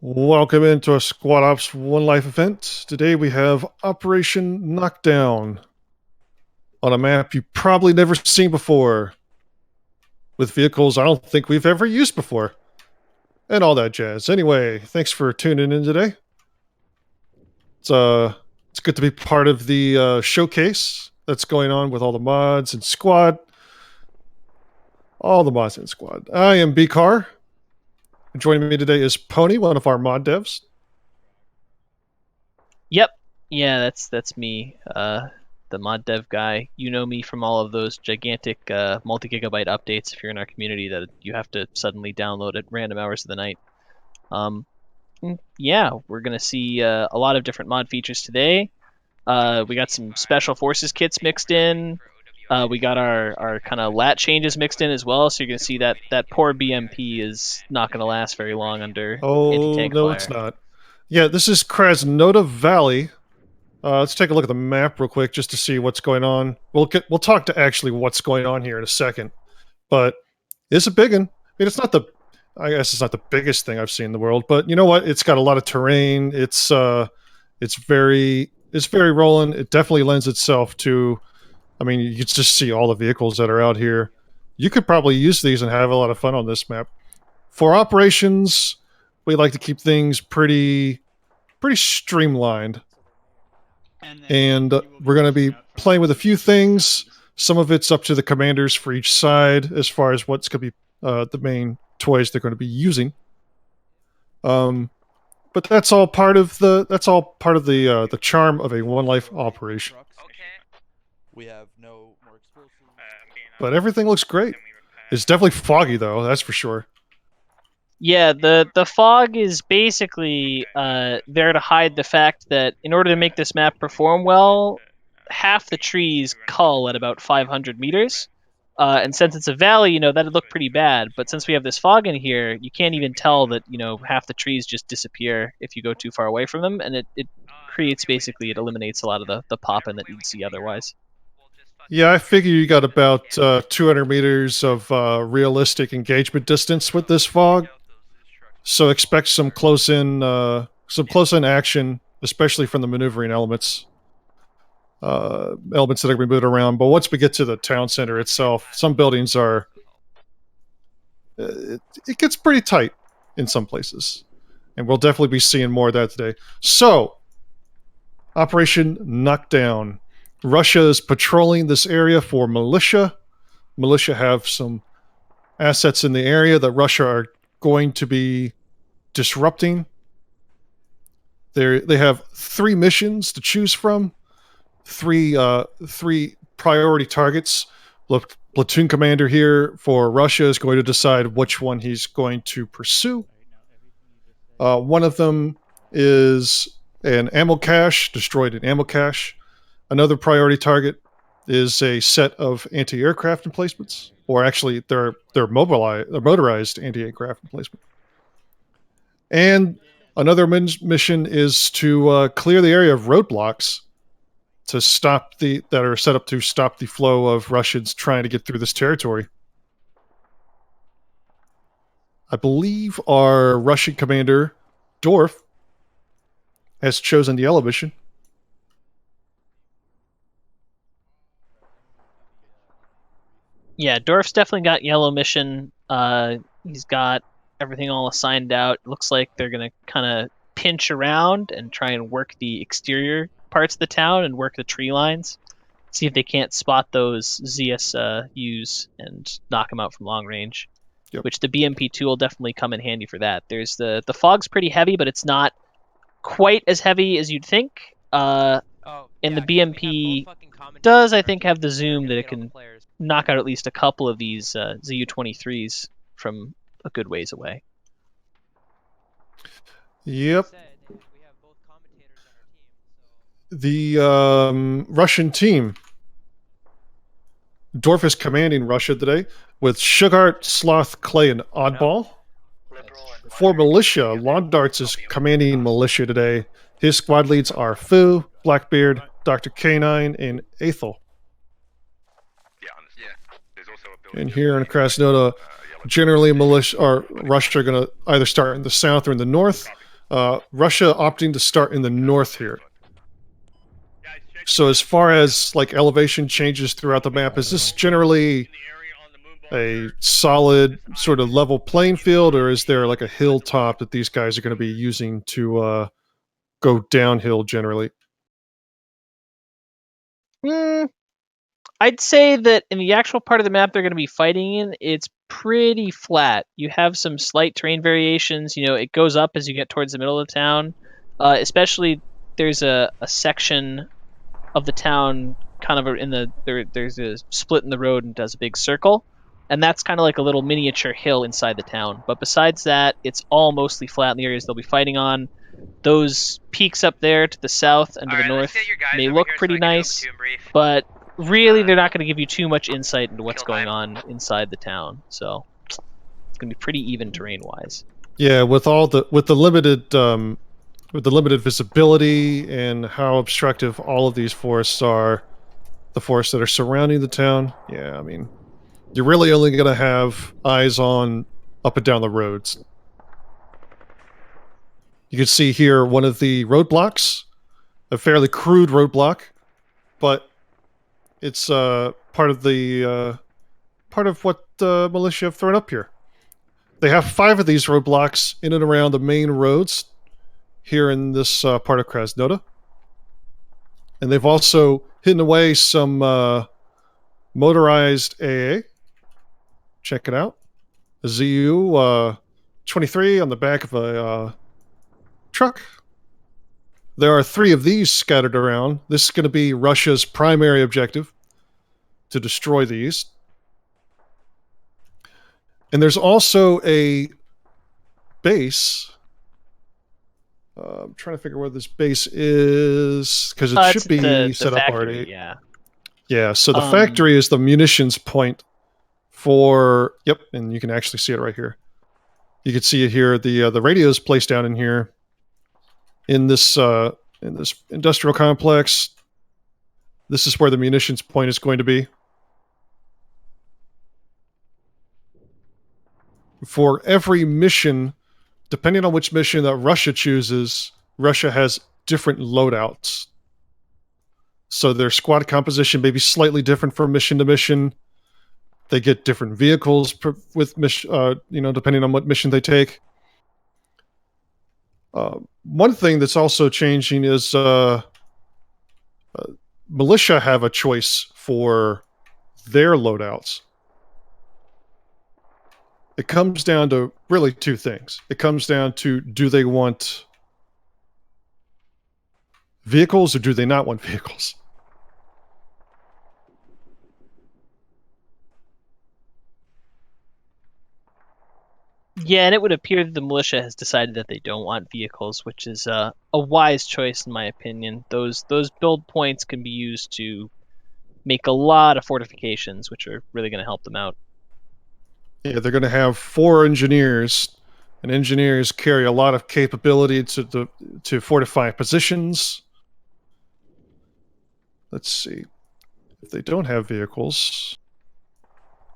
Welcome into a Squad Ops One Life event. Today we have Operation Knockdown on a map you've probably never seen before, with vehicles I don't think we've ever used before, and all that jazz. Anyway, thanks for tuning in today. It's good to be part of the showcase that's going on with all the mods and squad. All the mods and squad. I am B-Car. Joining me today is Pony, one of our mod devs. Yep. Yeah, that's me. The mod dev guy. You know me from all of those gigantic multi-gigabyte updates if you're in our community that you have to suddenly download at random hours of the night. Yeah, we're gonna see a lot of different mod features today. We got some special forces kits mixed in. We got our kind of lat changes mixed in as well, so you're gonna see that poor BMP is not gonna last very long under Oh, anti-tank no, fire. it's not. Yeah, this is Krasnota Valley. Let's take a look at the map real quick just to see what's going on. We'll talk to actually what's going on here in a second, but it's a big one. I guess it's not the biggest thing I've seen in the world, but you know what? It's got a lot of terrain. It's very rolling. It definitely lends itself to. I mean, you can just see all the vehicles that are out here. You could probably use these and have a lot of fun on this map. For operations, we like to keep things pretty streamlined. And we're going to be playing with a few things. Some of it's up to the commanders for each side as far as what's going to be the main toys they're going to be using. But that's all part of the charm of a one life operation. We have no more explosives. But everything looks great. It's definitely foggy though, that's for sure. Yeah, the fog is basically there to hide the fact that in order to make this map perform well, half the trees cull at about 500 meters. And since it's a valley, that'd look pretty bad. But since we have this fog in here, you can't even tell that, half the trees just disappear if you go too far away from them. And it creates, basically, it eliminates a lot of the popping that you'd see otherwise. Yeah, I figure you got about 200 meters of realistic engagement distance with this fog. So expect some close-in action, especially from the maneuvering elements. Elements that are going to be moved around. But once we get to the town center itself, some buildings are... it gets pretty tight in some places. And we'll definitely be seeing more of that today. So, Operation Knockdown. Russia is patrolling this area for militia. Militia have some assets in the area that Russia are going to be disrupting. They have 3 missions to choose from. Three priority targets. Platoon commander here for Russia is going to decide which one he's going to pursue. One of them is an ammo cache, destroyed an ammo cache. Another priority target is a set of anti-aircraft emplacements, or actually they're motorized anti-aircraft emplacement. And another mission is to clear the area of roadblocks to that are set up to stop the flow of Russians trying to get through this territory. I believe our Russian commander, Dorf, has chosen the yellow mission. Yeah, Dorf's definitely got yellow mission. He's got everything all assigned out. Looks like they're gonna kind of pinch around and try and work the exterior parts of the town and work the tree lines. See if they can't spot those ZSUs and knock them out from long range. Yep. Which the BMP2 will definitely come in handy for that. There's the fog's pretty heavy, but it's not quite as heavy as you'd think. And the BMP does, I think, have the zoom that it can knock out at least a couple of these ZU-23s from a good ways away. Yep. The Russian team. Dorf is commanding Russia today with Sugart, Sloth, Clay, and Oddball. For militia, Londarts is commanding militia today. His squad leads are Fu, Blackbeard, Dr. K9, and Aethel. And here in Krasnota, generally militia or Russia are going to either start in the south or in the north. Russia opting to start in the north here. So as far as like elevation changes throughout the map, is this generally a solid sort of level playing field, or is there like a hilltop that these guys are going to be using to go downhill generally? I'd say that in the actual part of the map they're going to be fighting in, it's pretty flat. You have some slight terrain variations. You know, it goes up as you get towards the middle of the town. Especially, there's a section of the town kind of there's a split in the road and does a big circle, and that's kind of like a little miniature hill inside the town. But besides that, it's all mostly flat in the areas they'll be fighting on. Those peaks up there to the south and to the north may look pretty nice, but really they're not going to give you too much insight into what's going on inside the town. So it's going to be pretty even terrain wise. Yeah, with the limited visibility and how obstructive all of these forests are, the forests that are surrounding the town. Yeah, I mean, you're really only going to have eyes on up and down the roads. You can see here one of the roadblocks, a fairly crude roadblock, but it's part of what the militia have thrown up here. They have 5 of these roadblocks in and around the main roads here in this part of Krasnota. And they've also hidden away some motorized AA. Check it out. A ZU 23 on the back of a truck. There are 3 of these scattered around. This is going to be Russia's primary objective, to destroy these. And there's also a base. I'm trying to figure where this base is, because it should be set up factory, already. Yeah. Yeah, so the factory is the munitions point for... Yep, and you can actually see it right here. You can see it here. The radio is placed down in here. In this industrial complex. This is where the munitions point is going to be. For every mission, depending on which mission that Russia chooses, Russia has different loadouts. So their squad composition may be slightly different from mission to mission. They get different vehicles with depending on what mission they take. One thing that's also changing is militia have a choice for their loadouts. It comes down to really 2 things. It comes down to, do they want vehicles or do they not want vehicles? Yeah, and it would appear that the militia has decided that they don't want vehicles, which is a wise choice in my opinion. Those build points can be used to make a lot of fortifications, which are really going to help them out. Yeah, they're going to have 4 engineers, and engineers carry a lot of capability to fortify positions. Let's see. If they don't have vehicles...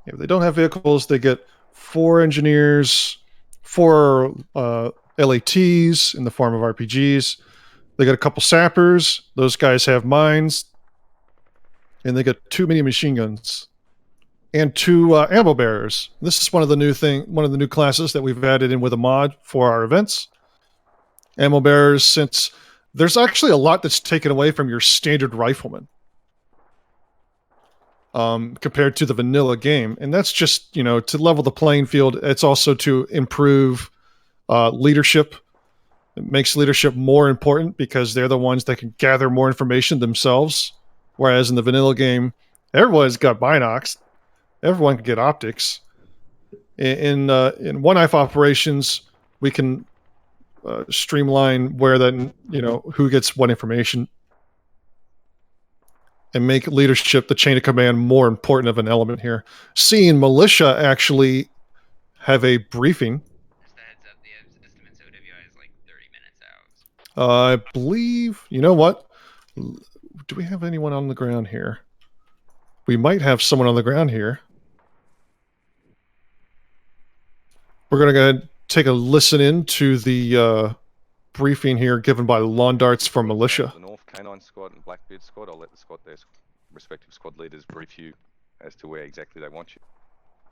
If they don't have vehicles, they get 4 engineers, 4 LATs in the form of RPGs. They got a couple sappers. Those guys have mines. And they get 2 mini machine guns. And 2 ammo bearers. This is one of the new classes that we've added in with a mod for our events. Ammo bearers, since there's actually a lot that's taken away from your standard rifleman. Compared to the vanilla game. And that's just, to level the playing field. It's also to improve leadership. It makes leadership more important because they're the ones that can gather more information themselves. Whereas in the vanilla game, everyone's got binocs. Everyone can get optics. In one-knife operations, we can streamline where who gets what information, and make leadership, the chain of command, more important of an element here. Seeing militia actually have a briefing. Just a heads up, the estimates OWI is like 30 minutes out. I believe, you know what? Do we have anyone on the ground here? We might have someone on the ground here. We're going to go ahead and take a listen in to the briefing here given by Lawn Darts from Militia. The North Canine Squad and Blackbeard Squad. I'll let the squad, their respective squad leaders brief you as to where exactly they want you.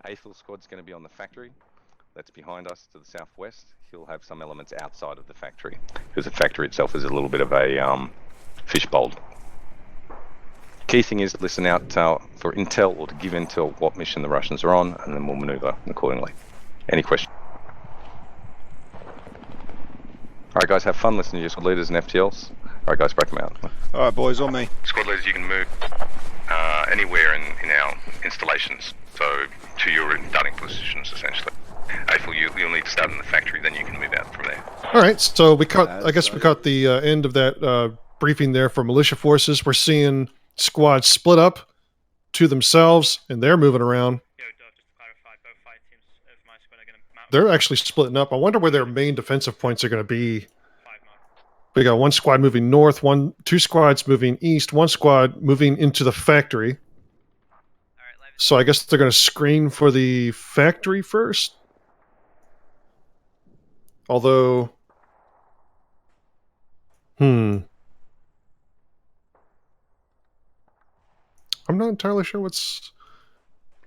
Aethel Squad's going to be on the factory. That's behind us to the southwest. He'll have some elements outside of the factory, because the factory itself is a little bit of a fishbowl. Key thing is to listen out for intel, or to give intel what mission the Russians are on, and then we'll maneuver accordingly. Any questions? Alright guys, have fun listening to your squad leaders and FTLs. Alright guys, break them out. Alright boys, on me. Squad leaders, you can move anywhere in our installations, so to your starting positions essentially. Eiffel, you'll need to start in the factory, then you can move out from there. Alright, so we caught, I guess we caught the end of that briefing there for militia forces. We're seeing squads split up to themselves, and they're moving around. They're actually splitting up. I wonder where their main defensive points are going to be. We got one squad moving north, two squads moving east, one squad moving into the factory. So I guess they're going to screen for the factory first. Although, I'm not entirely sure what's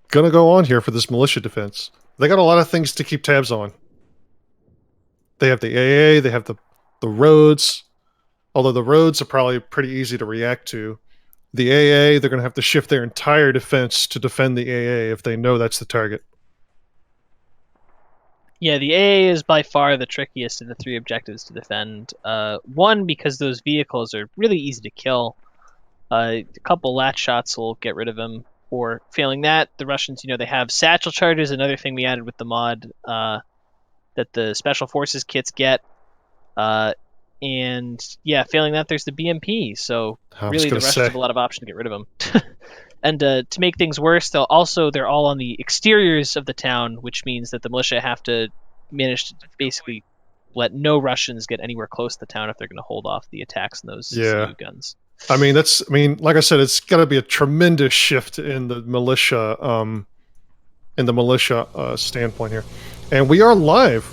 going to go on here for this militia defense. They got a lot of things to keep tabs on. They have the AA, they have the roads, although the roads are probably pretty easy to react to. The AA, they're going to have to shift their entire defense to defend the AA if they know that's the target. Yeah, the AA is by far the trickiest of the three objectives to defend. One, because those vehicles are really easy to kill. A couple latch shots will get rid of them. Or failing that, the Russians, they have satchel charges, another thing we added with the mod that the Special Forces kits get. And yeah, failing that, there's the BMP. So really, the Russians have a lot of option to get rid of them. And to make things worse, they're all on the exteriors of the town, which means that the militia have to manage to basically let no Russians get anywhere close to the town if they're going to hold off the attacks in those CU guns. I mean, like I said, it's got to be a tremendous shift in the militia, standpoint here. And we are live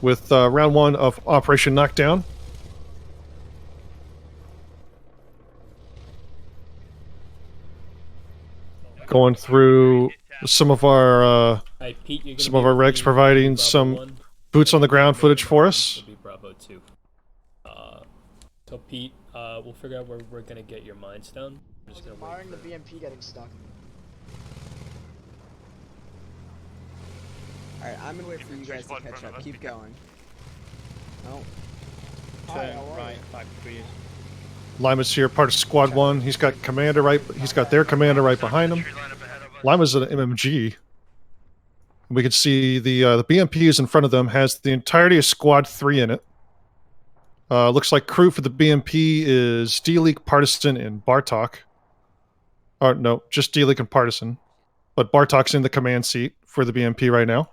with round one of Operation Knockdown. Going through some of our regs, providing some boots on the ground footage for us. So Pete, we'll figure out where we're gonna get your mines down. I'm just gonna wait for the BMP getting stuck. Alright, I'm gonna wait for you guys to catch up. Keep going. Oh. Turn right 5 degrees. Lima's here, part of Squad 1. He's got their commander right behind him. Lima's an MMG. We can see the BMP is in front of them, has the entirety of Squad 3 in it. Looks like crew for the BMP is D-League, Partisan, and Bartok. No, just D-League and Partisan. But Bartok's in the command seat for the BMP right now.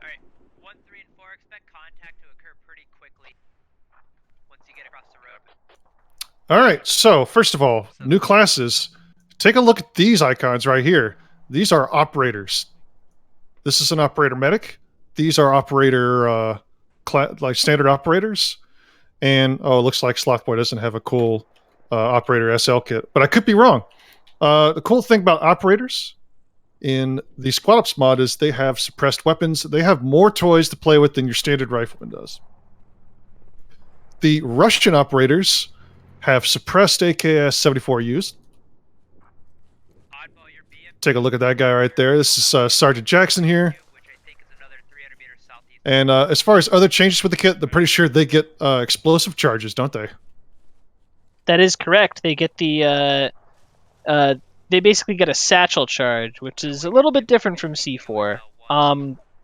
Alright, 1, 3, and 4, expect contact to occur pretty quickly once you get across the road. Alright, so first of all, new classes. Take a look at these icons right here. These are operators. This is an operator medic. These are operator like standard operators, and it looks like Slothboy doesn't have a cool operator SL kit, but I could be wrong. The cool thing about operators in the Squad Ops mod is they have suppressed weapons. They have more toys to play with than your standard rifleman does. The Russian operators have suppressed AKS-74Us. Take a look at that guy right there. This is Sergeant Jackson here. And as far as other changes with the kit, they're pretty sure they get explosive charges, don't they? That is correct. They get they basically get a satchel charge, which is a little bit different from C4.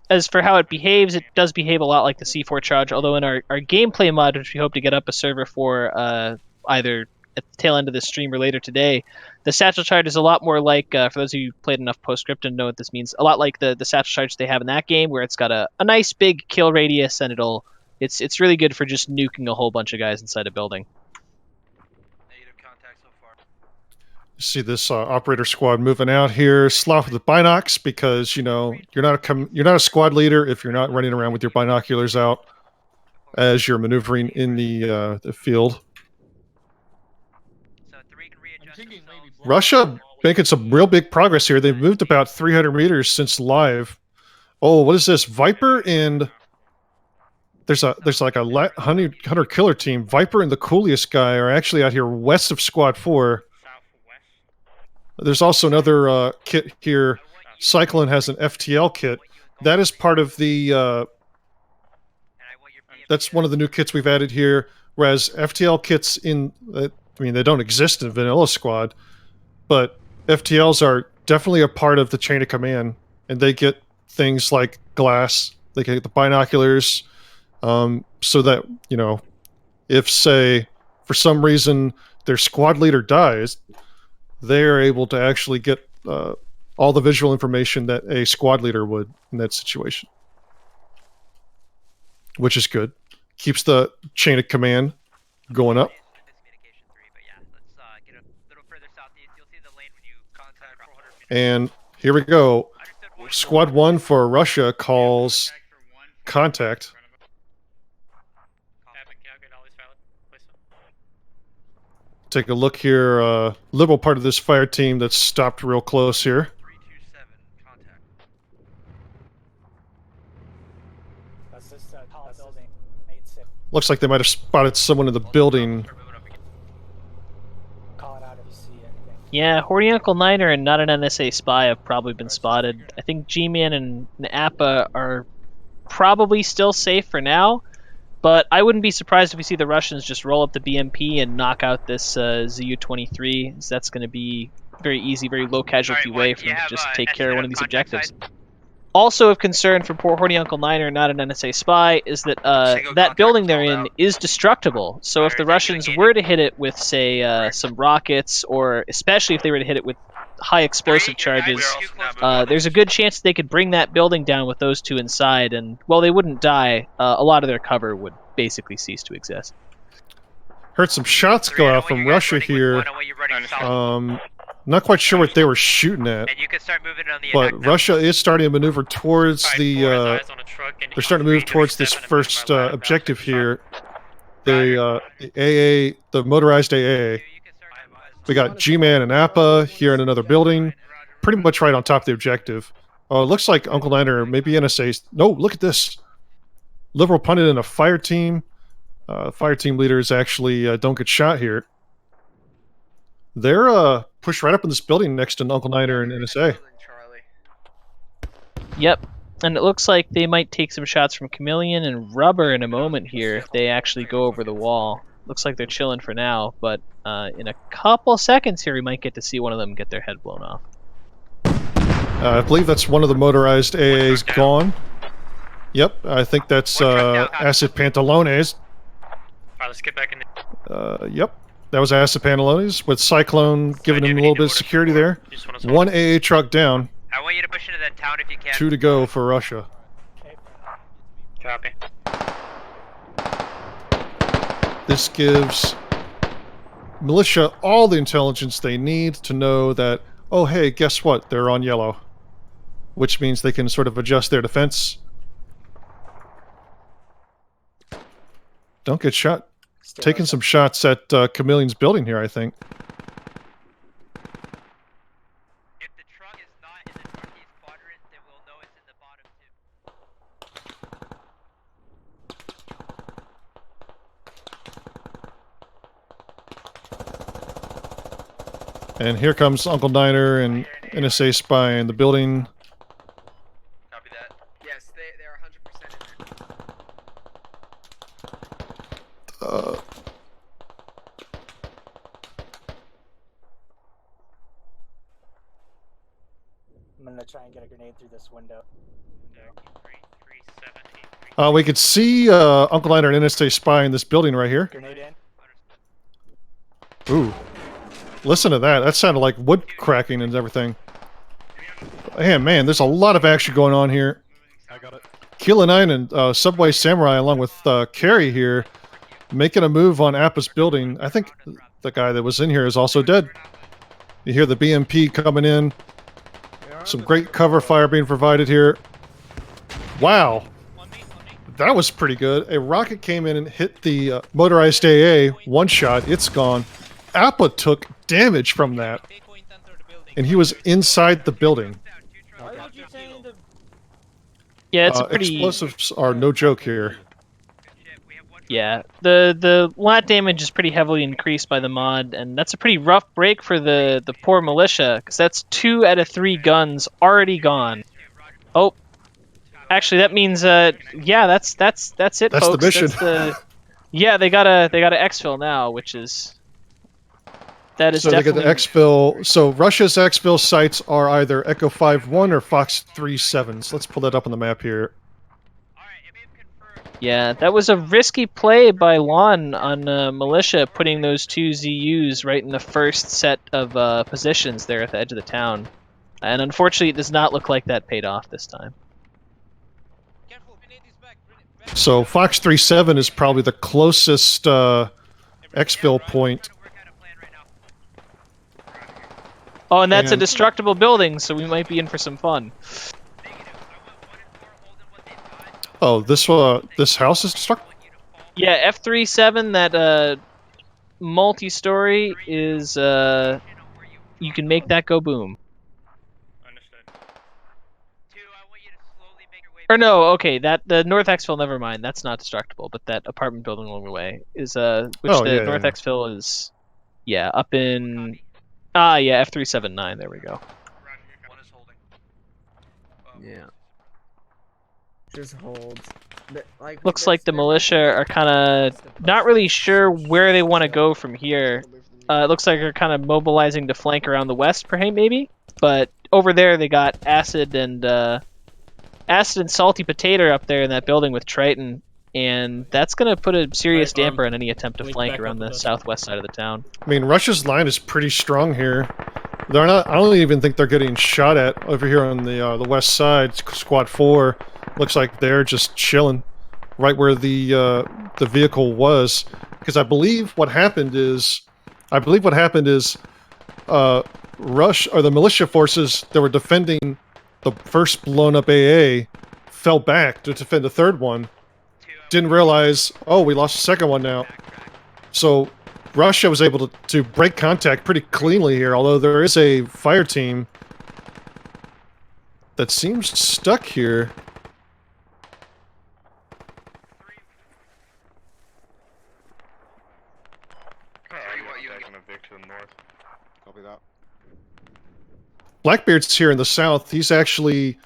As for how it behaves, it does behave a lot like the C4 charge, although in our gameplay mod, which we hope to get up a server for either at the tail end of this stream or later today, the satchel charge is a lot more like, for those of you who played enough postscript and know what this means, a lot like the satchel charge they have in that game, where it's got a nice big kill radius, and it's really good for just nuking a whole bunch of guys inside a building. Negative contact so far. See this operator squad moving out here. Sloth with the binocs because, you know, you're not a squad leader if you're not running around with your binoculars out as you're maneuvering in the field. So 3 can readjust themselves. Russia making some real big progress here. They've moved about 300 meters since live. Oh, what is this? Viper and there's like a hunter killer team. Viper and the coolest guy are actually out here west of Squad 4. There's also another kit here. Cyclone has an FTL kit. That is part of the. That's one of the new kits we've added here. Whereas FTL kits I mean, they don't exist in Vanilla Squad, but FTLs are definitely a part of the chain of command, and they get things like glass. They get the binoculars, so that, you know, if, say, for some reason their squad leader dies, they're able to actually get all the visual information that a squad leader would in that situation, which is good. Keeps the chain of command going up. Miscommunication 3, but yeah, let's get a little further southeast. You'll see the lane when you contact 400 meters. And here we go. Understood. Squad 1 for Russia calls contact. Take a look here. Liberal part of this fire team that's stopped real close here. 327, contact. That's this tall building. 8-6. Looks like they might have spotted someone in the building. Call it out if you see anything. Yeah, Horny Uncle Niner and not an NSA spy have probably been spotted. I think G-Man and Appa are probably still safe for now, but I wouldn't be surprised if we see the Russians just roll up the BMP and knock out this ZU-23. So that's going to be very easy, very low casualty way for them to just take care of one of these objectives. Also of concern for poor Horny Uncle Niner, not an NSA spy, is that that building they're in is destructible. So if the Russians were to hit it with, say, some rockets, or especially if they were to hit it with high explosive charges, there's a good chance they could bring that building down with those two inside, and while they wouldn't die, a lot of their cover would basically cease to exist. Heard some shots go out from Russia here. Not quite sure what they were shooting at, And you can start moving on the but attack now. Russia is starting to maneuver towards the. They're starting to move towards this first objective here. The AA, the motorized AA. You can start We got G-Man and Appa here in another building, pretty much right on top of the objective. Oh, it looks like Uncle Niner, maybe NSA. No, look at this. Liberal punted in a fire team. Fire team leaders actually don't get shot here. They're pushed right up in this building next to Uncle Niner and NSA. Yep, and it looks like they might take some shots from Chameleon and Rubber in a moment here if they actually go over the wall. Looks like they're chilling for now, but in a couple seconds here, we might get to see one of them get their head blown off. I believe that's one of the motorized AAs gone. Yep, I think that's Acid Pantalones. Alright, let's get back in. Yep, that was Acid Pantalones with Cyclone giving him a little bit of security there. One AA truck down, I want you to push into that town if you can. 2 to go for Russia. Copy. This gives militia all the intelligence they need to know that, oh hey, guess what? They're on yellow. Which means they can sort of adjust their defense. Don't get shot. Taking some shots at Chameleon's building here, I think. If the truck is not in the northeast quadrant, then we'll know it's in the bottom two. And here comes Uncle Niner and NSA spy in the building. Copy that. Yes, they're 100% in there. I'm gonna try and get a grenade through this window. We could see Uncle Niner and NSA spy in this building right here. Grenade in. Ooh. Listen to that. That sounded like wood cracking and everything. Hey, man, there's a lot of action going on here. I got it. Killa 9 and Subway Samurai, along with Carrie here, making a move on Appa's building. I think the guy that was in here is also dead. You hear the BMP coming in. Some great cover fire being provided here. Wow. That was pretty good. A rocket came in and hit the motorized AA. One shot. It's gone. Appa took damage from that. And he was inside the building. Yeah, it's a pretty... Explosives are no joke here. Yeah, the lat damage is pretty heavily increased by the mod, and that's a pretty rough break for the poor militia, because that's 2 out of 3 guns already gone. Oh, actually, that means yeah, that's it, That's folks. the mission. Yeah, they gotta exfil now, which is that is so definitely... they get the exfil. So Russia's exfil sites are either Echo 5-1 or Fox 3-7. So let's pull that up on the map here. Yeah, that was a risky play by Lon on militia, putting those 2 ZUs right in the first set of positions there at the edge of the town. And unfortunately, it does not look like that paid off this time. So Fox 3-7 is probably the closest exfil point. Oh, and that's a destructible building, so we might be in for some fun. Oh, this house is destructible? Yeah, F37, that multi-story is you can make that go boom. Or no, okay, that the North Exfil, never mind, that's not destructible, but that apartment building along the way is North Exfil is, yeah, up in yeah, F379, there we go. Yeah. Just hold. Looks like the militia are kind of not really sure where they want to go from here. It looks like they're kind of mobilizing to flank around the west, perhaps, maybe. But over there, they got acid and salty potato up there in that building with Triton, and that's going to put a serious damper on any attempt to flank around the southwest side of the town. I mean, Russia's line is pretty strong here. They're not. I don't even think they're getting shot at over here on the west side. Squad 4 looks like they're just chilling, right where the vehicle was. Because I believe what happened is, Rush or the militia forces that were defending the first blown up AA fell back to defend the third one. Didn't realize, oh, we lost the second one now. So Russia was able to break contact pretty cleanly here, although there is a fire team that seems stuck here. Blackbeard's here in the south. He's actually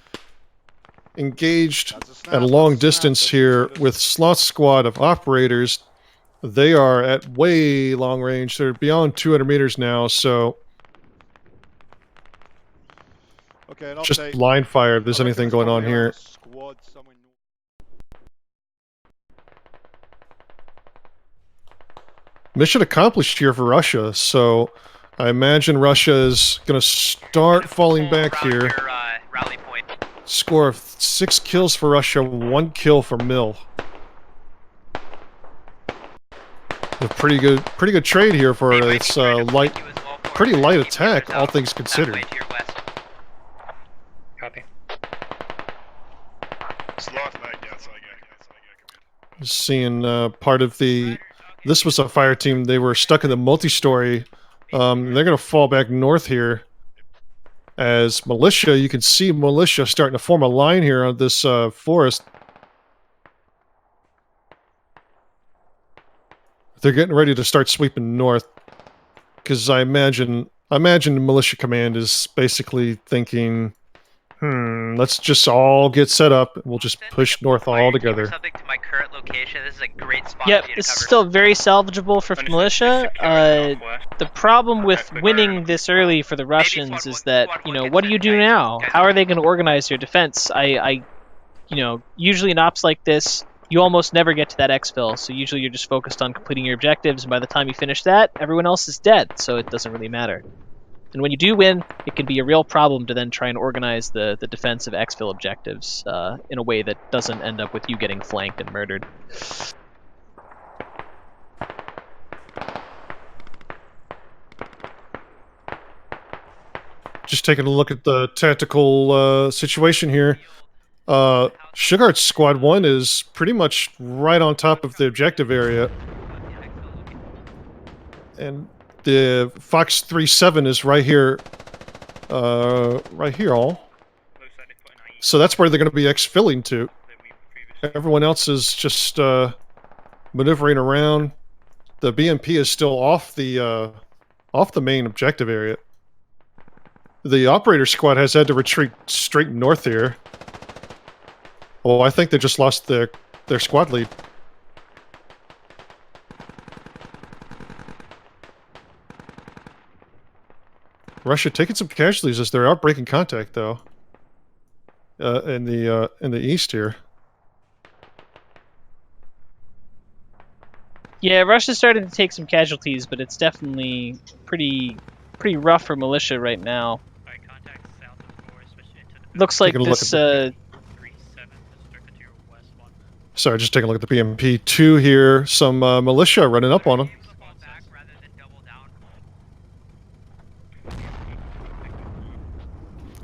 engaged at a long distance here with Sloth Squad of operators. They are at way long range. They're beyond 200 meters now, so just line fire if there's anything going on here. Mission accomplished here for Russia, so I imagine Russia is going to start falling back here. Score of 6 kills for Russia, 1 kill for Mill. A pretty good trade here for its pretty light attack, all things considered. Copy. Seeing part of the, this was a fire team. They were stuck in the multi-story. They're going to fall back north here. As militia, you can see militia starting to form a line here on this forest. They're getting ready to start sweeping north, because I imagine the militia command is basically thinking, let's just all get set up. We'll just push north all together. Something to my current location. This is a great spot. Yep, this is still very salvageable for militia. The problem with winning this early for the Russians is that, you know, what do you do now? How are they going to organize their defense? You know, usually in ops like this, you almost never get to that exfil, so usually you're just focused on completing your objectives, and by the time you finish that, everyone else is dead, so it doesn't really matter. And when you do win, it can be a real problem to then try and organize the defense of exfil objectives in a way that doesn't end up with you getting flanked and murdered. just taking a look at the tactical situation here. Sugarheart's Squad 1 is pretty much right on top of the objective area. And the Fox 3-7 is right here. Right here, all. So that's where they're going to be exfilling to. Everyone else is just maneuvering around. The BMP is still off the main objective area. The operator squad has had to retreat straight north here. Oh, I think they just lost their squad lead. Russia taking some casualties as they're out breaking contact, though. In the east here. Yeah, Russia's starting to take some casualties, but it's definitely pretty rough for militia right now. Looks like this. Sorry, just taking a look at the BMP-2 here. Some militia running up on them.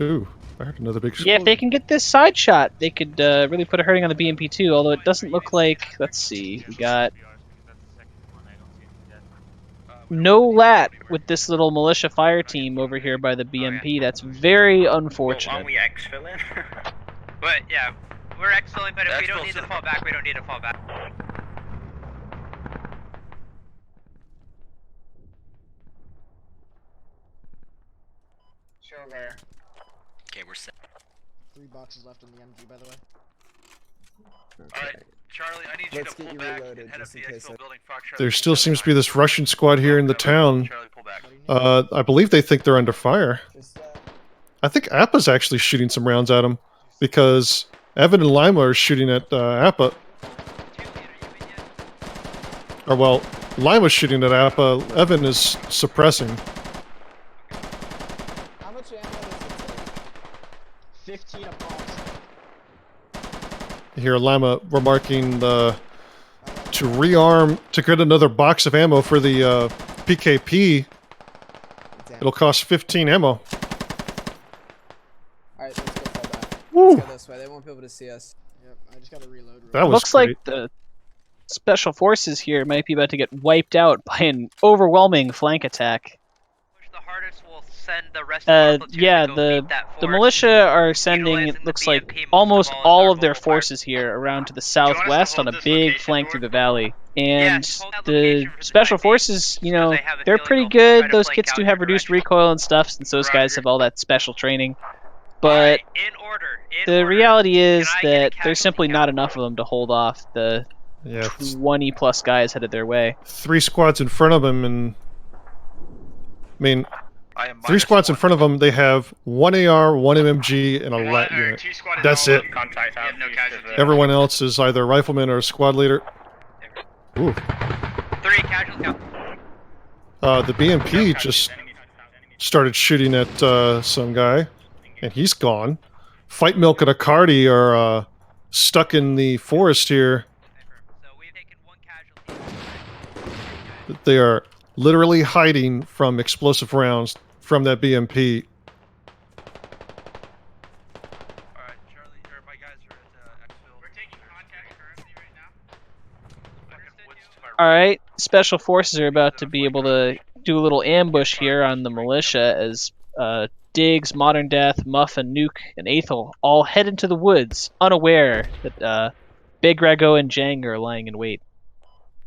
Ooh, I heard another big explosion. Yeah, if they can get this side shot, they could really put a hurting on the BMP-2, although it doesn't look like... Let's see, we got... no lat with this little militia fire team over here by the BMP. That's very unfortunate. Aren't we exfilling? But yeah, we're exfilling, but if we don't need to fall back, we don't need to fall back. Sugar. Okay, we're set. 3 boxes left in the MG, by the way. Alright, Charlie, I need you to pull back and head up the exfil building. There still seems to be this Russian squad here in the town. Charlie, pull back. I believe they think they're under fire. I think Appa's actually shooting some rounds at them, because Evan and Lima are shooting at Appa. Or well, Lima's shooting at Appa. Evan is suppressing. How much ammo does it take? 15 a box. Here, Lima remarking to rearm, to get another box of ammo for the PKP. It'll cost 15 ammo. Alright, let's go fall back. Woo. Let's go this way. They won't be able to see us. Yep, I just gotta reload. That was Looks great. like the special forces here might be about to get wiped out by an overwhelming flank attack. Push the hardest, we'll send the rest of our platoon Yeah, to go beat that the fort. militia are sending, Utilizing it the looks BMP like, most of almost all as all our of their mobile fire. forces here around to the southwest on a hold this big location flank door? through the valley. And Yes, hold that the location for the special time being, forces, you know, because I have a they're feeling pretty they'll try good. to Those flank kits out do your have reduced direction. recoil and stuff, since those guys Roger. have all that special training. But Alright, in order. the reality is Can I get a that there's casualty simply not count? enough of them to hold off the Yeah, 20 plus guys headed their way. 3 squads in front of them, and I mean, I am 3 squads in front of them. They have 1 AR, 1 MMG, and a lat unit. That's it. Contact out. no casualties. Everyone else is either a rifleman or a squad leader. Ooh. 3 casualty count. The BMP just started shooting at some guy, and he's gone. Fight Milk and Acardi are stuck in the forest here. So we've taken 1 casualty. They are literally hiding from explosive rounds from that BMP. Alright, Charlie, or my guys are at exfil. We're taking contact currently right now. Alright, special forces are about to be able to do a little ambush here on the militia as Diggs, Modern Death, Muff, and Nuke, and Aethel all head into the woods, unaware that Big Rago and Jang are lying in wait.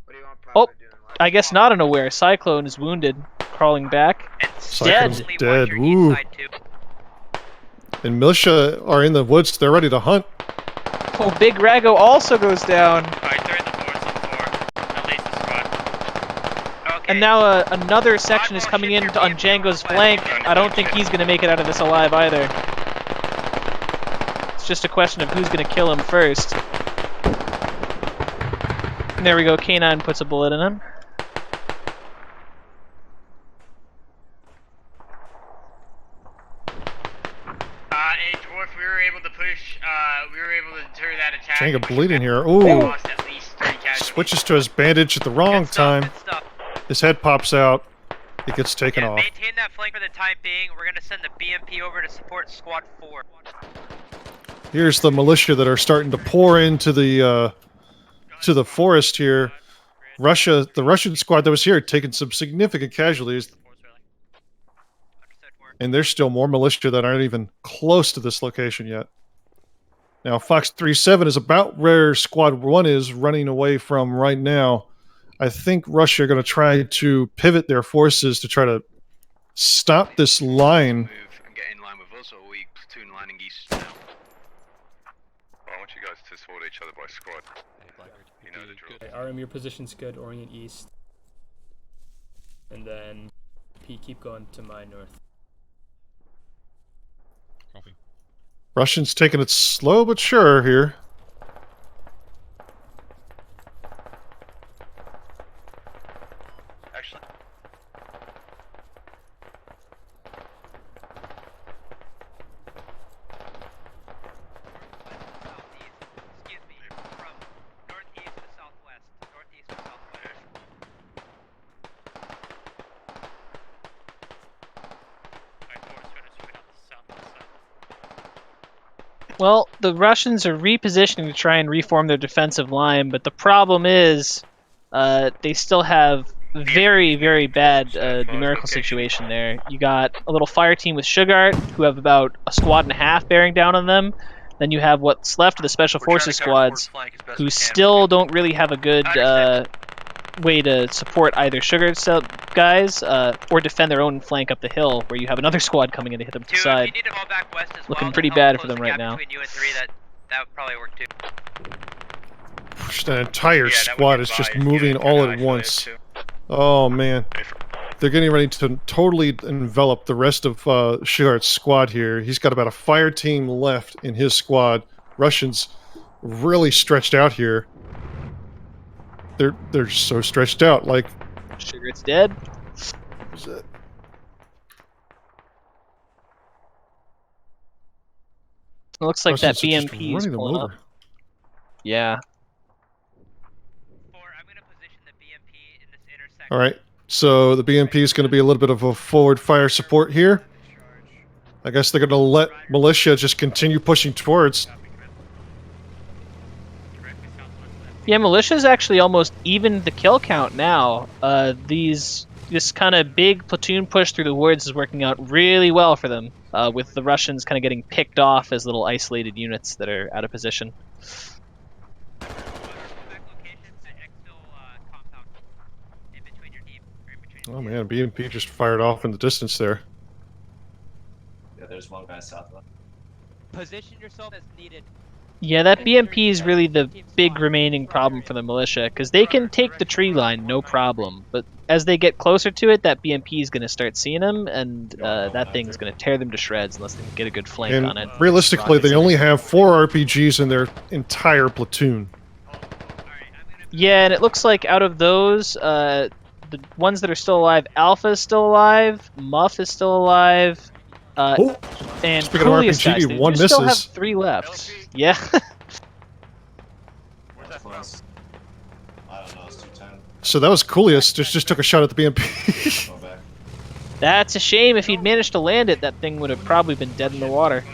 What do you want Oh, Prophet doing? I guess not unaware. Cyclone is wounded, crawling back. Cyclone's Dead. dead. Watch your east Woo. side too. And militia are in the woods. They're ready to hunt. Oh, Big Rago also goes down. Alright, they're in the forest on 4. At least the squad. Okay. And now another section is coming in on Django's flank. I don't think he's going to make it out of this alive either. It's just a question of who's going to kill him first. And there we go, K9 puts a bullet in him. Hey, Dwarf, we were able to push, we were able to deter that attack. Django bleeding here. We Ooh. lost at least 3 casualties. Switches to his bandage at the wrong Good stuff, time. good stuff. His head pops out. it gets taken off. Maintain that flank for the time being. We're gonna send the BMP over to support Squad 4. Here's the militia that are starting to pour into the forest here. The Russian squad that was here taking some significant casualties. And there's still more militia that aren't even close to this location yet. Now, Fox 37 is about where Squad 1 is running away from right now. I think Russia are going to try to pivot their forces to try to stop this line. Move and get in line with us, or are we platoon lining east now? I want you guys to support each other by squad. You know the drill. Okay, RM, your position's good. Orient east. And then P, keep going to my north. Copy. Russians taking it slow but sure here. Actually, Excuse me, from northeast to southwest. Northeast to southwest. Well, the Russians are repositioning to try and reform their defensive line, but the problem is they still have very, very bad numerical situation there. You got a little fire team with Sugart, who have about a squad and a half bearing down on them. Then you have what's left of the Special Forces squads, who still don't really have a good way to support either Sugart's guys or defend their own flank up the hill, where you have another squad coming in to hit them from the side. If you need to fall back west as Looking well, pretty to bad help for close them the right gap now. Between you and 3, that would probably work too. The entire squad is just moving all at once. Oh man. They're getting ready to totally envelop the rest of Sugart's squad here. He's got about a fire team left in his squad. Russians really stretched out here. They're so stretched out, like... Sugart's dead. Is it? It looks like that Russians are just BMP is running them pulling up. over. Yeah. I'm gonna position the BMP in this intersection. All right, so the BMP is going to be a little bit of a forward fire support here. I guess they're going to let militia just continue pushing towards. Yeah, militia's actually almost evened the kill count now. This kind of big platoon push through the woods is working out really well for them, with the Russians kind of getting picked off as little isolated units that are out of position. Oh man, BMP just fired off in the distance there. Yeah, there's one guy south left. Position yourself as needed. Yeah, that BMP is really the big remaining problem for the militia, because they can take the tree line, no problem. But as they get closer to it, that BMP is going to start seeing them, and that thing's going to tear them to shreds unless they can get a good flank And on it. realistically, they only have 4 RPGs in their entire platoon. Yeah, and it looks like out of those, the ones that are still alive, Alpha is still alive, Muff is still alive, and speaking of Coolius RPG, guys, they one do still have misses. 3 left. Yeah. Close. I don't know, it's 210. So that was Coolius, just took a shot at the BMP. Go back. That's a shame. If he'd managed to land it, that thing would have probably been dead in the water.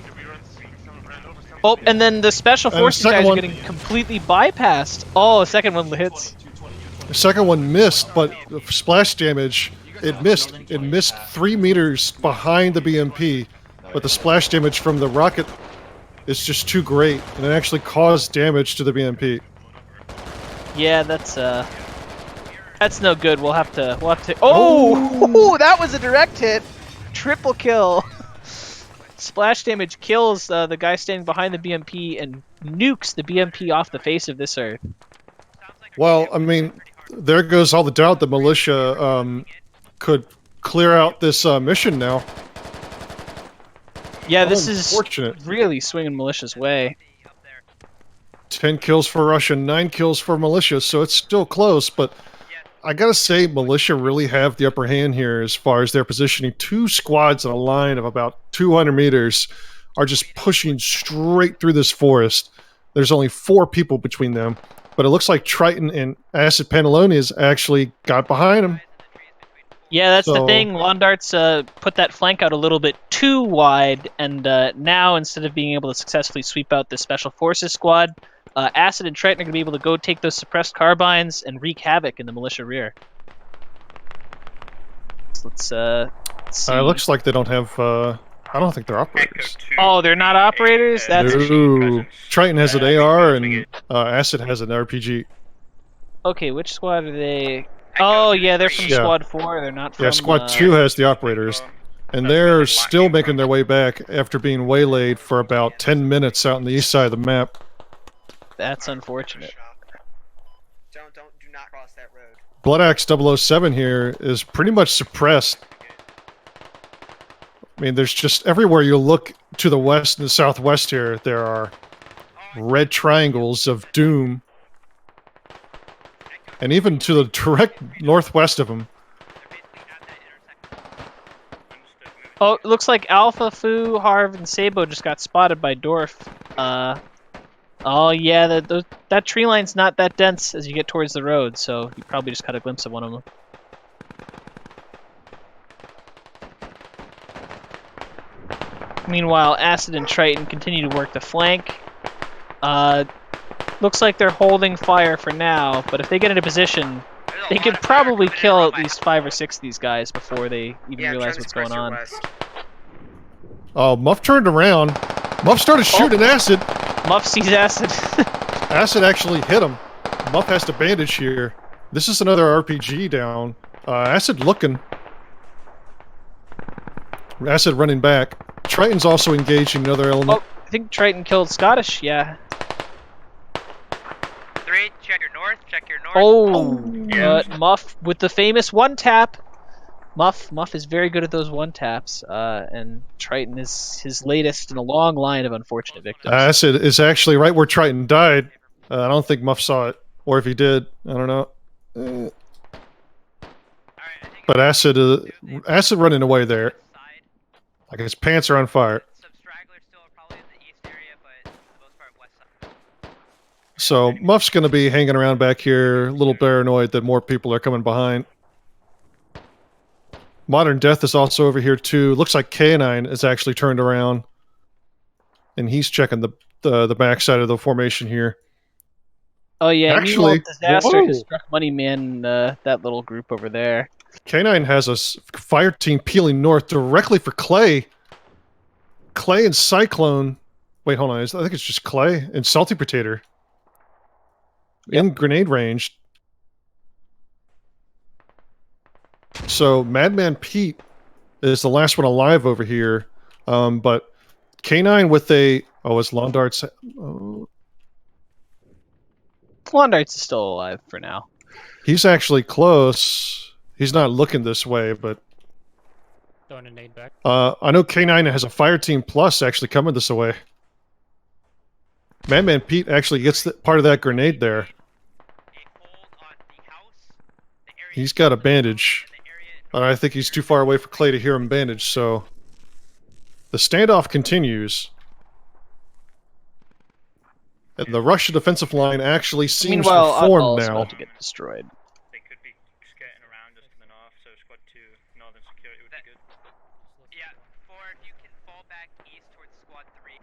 Oh, and then the Special And the Forces second guys are one- getting completely bypassed. Oh, the second one hits. The second one missed, but the splash damage, it missed. It missed 3 meters behind the BMP, but the splash damage from the rocket is just too great, and it actually caused damage to the BMP. Yeah, that's no good. We'll have to. Oh, that was a direct hit. Triple kill. Splash damage kills the guy standing behind the BMP and nukes the BMP off the face of this earth. Well, I mean, there goes all the doubt that militia could clear out this mission now. Yeah, this is Unfortunate. really swinging militia's way. 10 kills for Russia, 9 kills for militia, so it's still close, but I gotta say, militia really have the upper hand here as far as their positioning. 2 squads in a line of about 200 meters are just pushing straight through this forest. There's only 4 people between them, but it looks like Triton and Acid Pantalonia's actually got behind them. Yeah, that's the So- thing. Londart's put that flank out a little bit too wide, and now instead of being able to successfully sweep out the Special Forces squad, Acid and Triton are going to be able to go take those suppressed carbines and wreak havoc in the militia rear. So let's see. It looks like they don't have. I don't think they're operators. Oh, they're not operators? That's a shame. No. Triton has an AR and Acid has an RPG. Okay, which squad are they? Oh, yeah, they're from Yeah. Squad 4. They're not from... Yeah, Squad 2 has the operators. And they're still making their way back after being waylaid for about 10 minutes out on the east side of the map. That's unfortunate. Do not cross that road. Blood Axe 007 here is pretty much suppressed. I mean, there's just everywhere you look to the west and the southwest here, there are red triangles of doom. And even to the direct northwest of them. Oh, it looks like Alpha, Fu, Harv, and Sabo just got spotted by Dorf. Oh yeah, that tree line's not that dense as you get towards the road, so you probably just caught a glimpse of one of them. Meanwhile, Acid and Triton continue to work the flank. Looks like they're holding fire for now, but if they get into position, they could probably kill at least 5 or 6 of these guys before they even realize what's going on. Oh, Muff turned around. Muff started shooting Acid. Muff sees Acid. Acid actually hit him. Muff has to bandage here. This is another RPG down. Acid looking. Acid running back. Triton's also engaging another element. Oh, I think Triton killed Scottish, yeah. 3, check your north, check your north. Oh, Muff with the famous one-tap. Muff is very good at those one-taps, and Triton is his latest in a long line of unfortunate victims. Acid is actually right where Triton died. I don't think Muff saw it. Or if he did, I don't know. But Acid running away there. Like his pants are on fire. So Muff's going to be hanging around back here, a little paranoid that more people are coming behind. Modern Death is also over here too. Looks like K9 is actually turned around, and he's checking the backside of the formation here. Oh yeah, actually, Disaster has struck Moneyman, that little group over there. K9 has a fire team peeling north directly for Clay. Clay and Cyclone. Wait, hold on. I think it's just Clay and Salty Potato. In grenade range. So Madman Pete is the last one alive over here. But K9 with a... Oh, is Londart's... Oh. Londart's is still alive for now. He's actually close. He's not looking this way, but... Throwing a nade back. I know K9 has a fire team plus actually coming this way. Madman Pete actually gets part of that grenade there. He's got a bandage. I think he's too far away for Clay to hear him bandage, so... The standoff continues. And the Russian defensive line actually seems reformed now. About to get destroyed. They could be skating around just coming off, so Squad 2 Northern Security would be good. Yeah, 4, if you can fall back east towards Squad 3.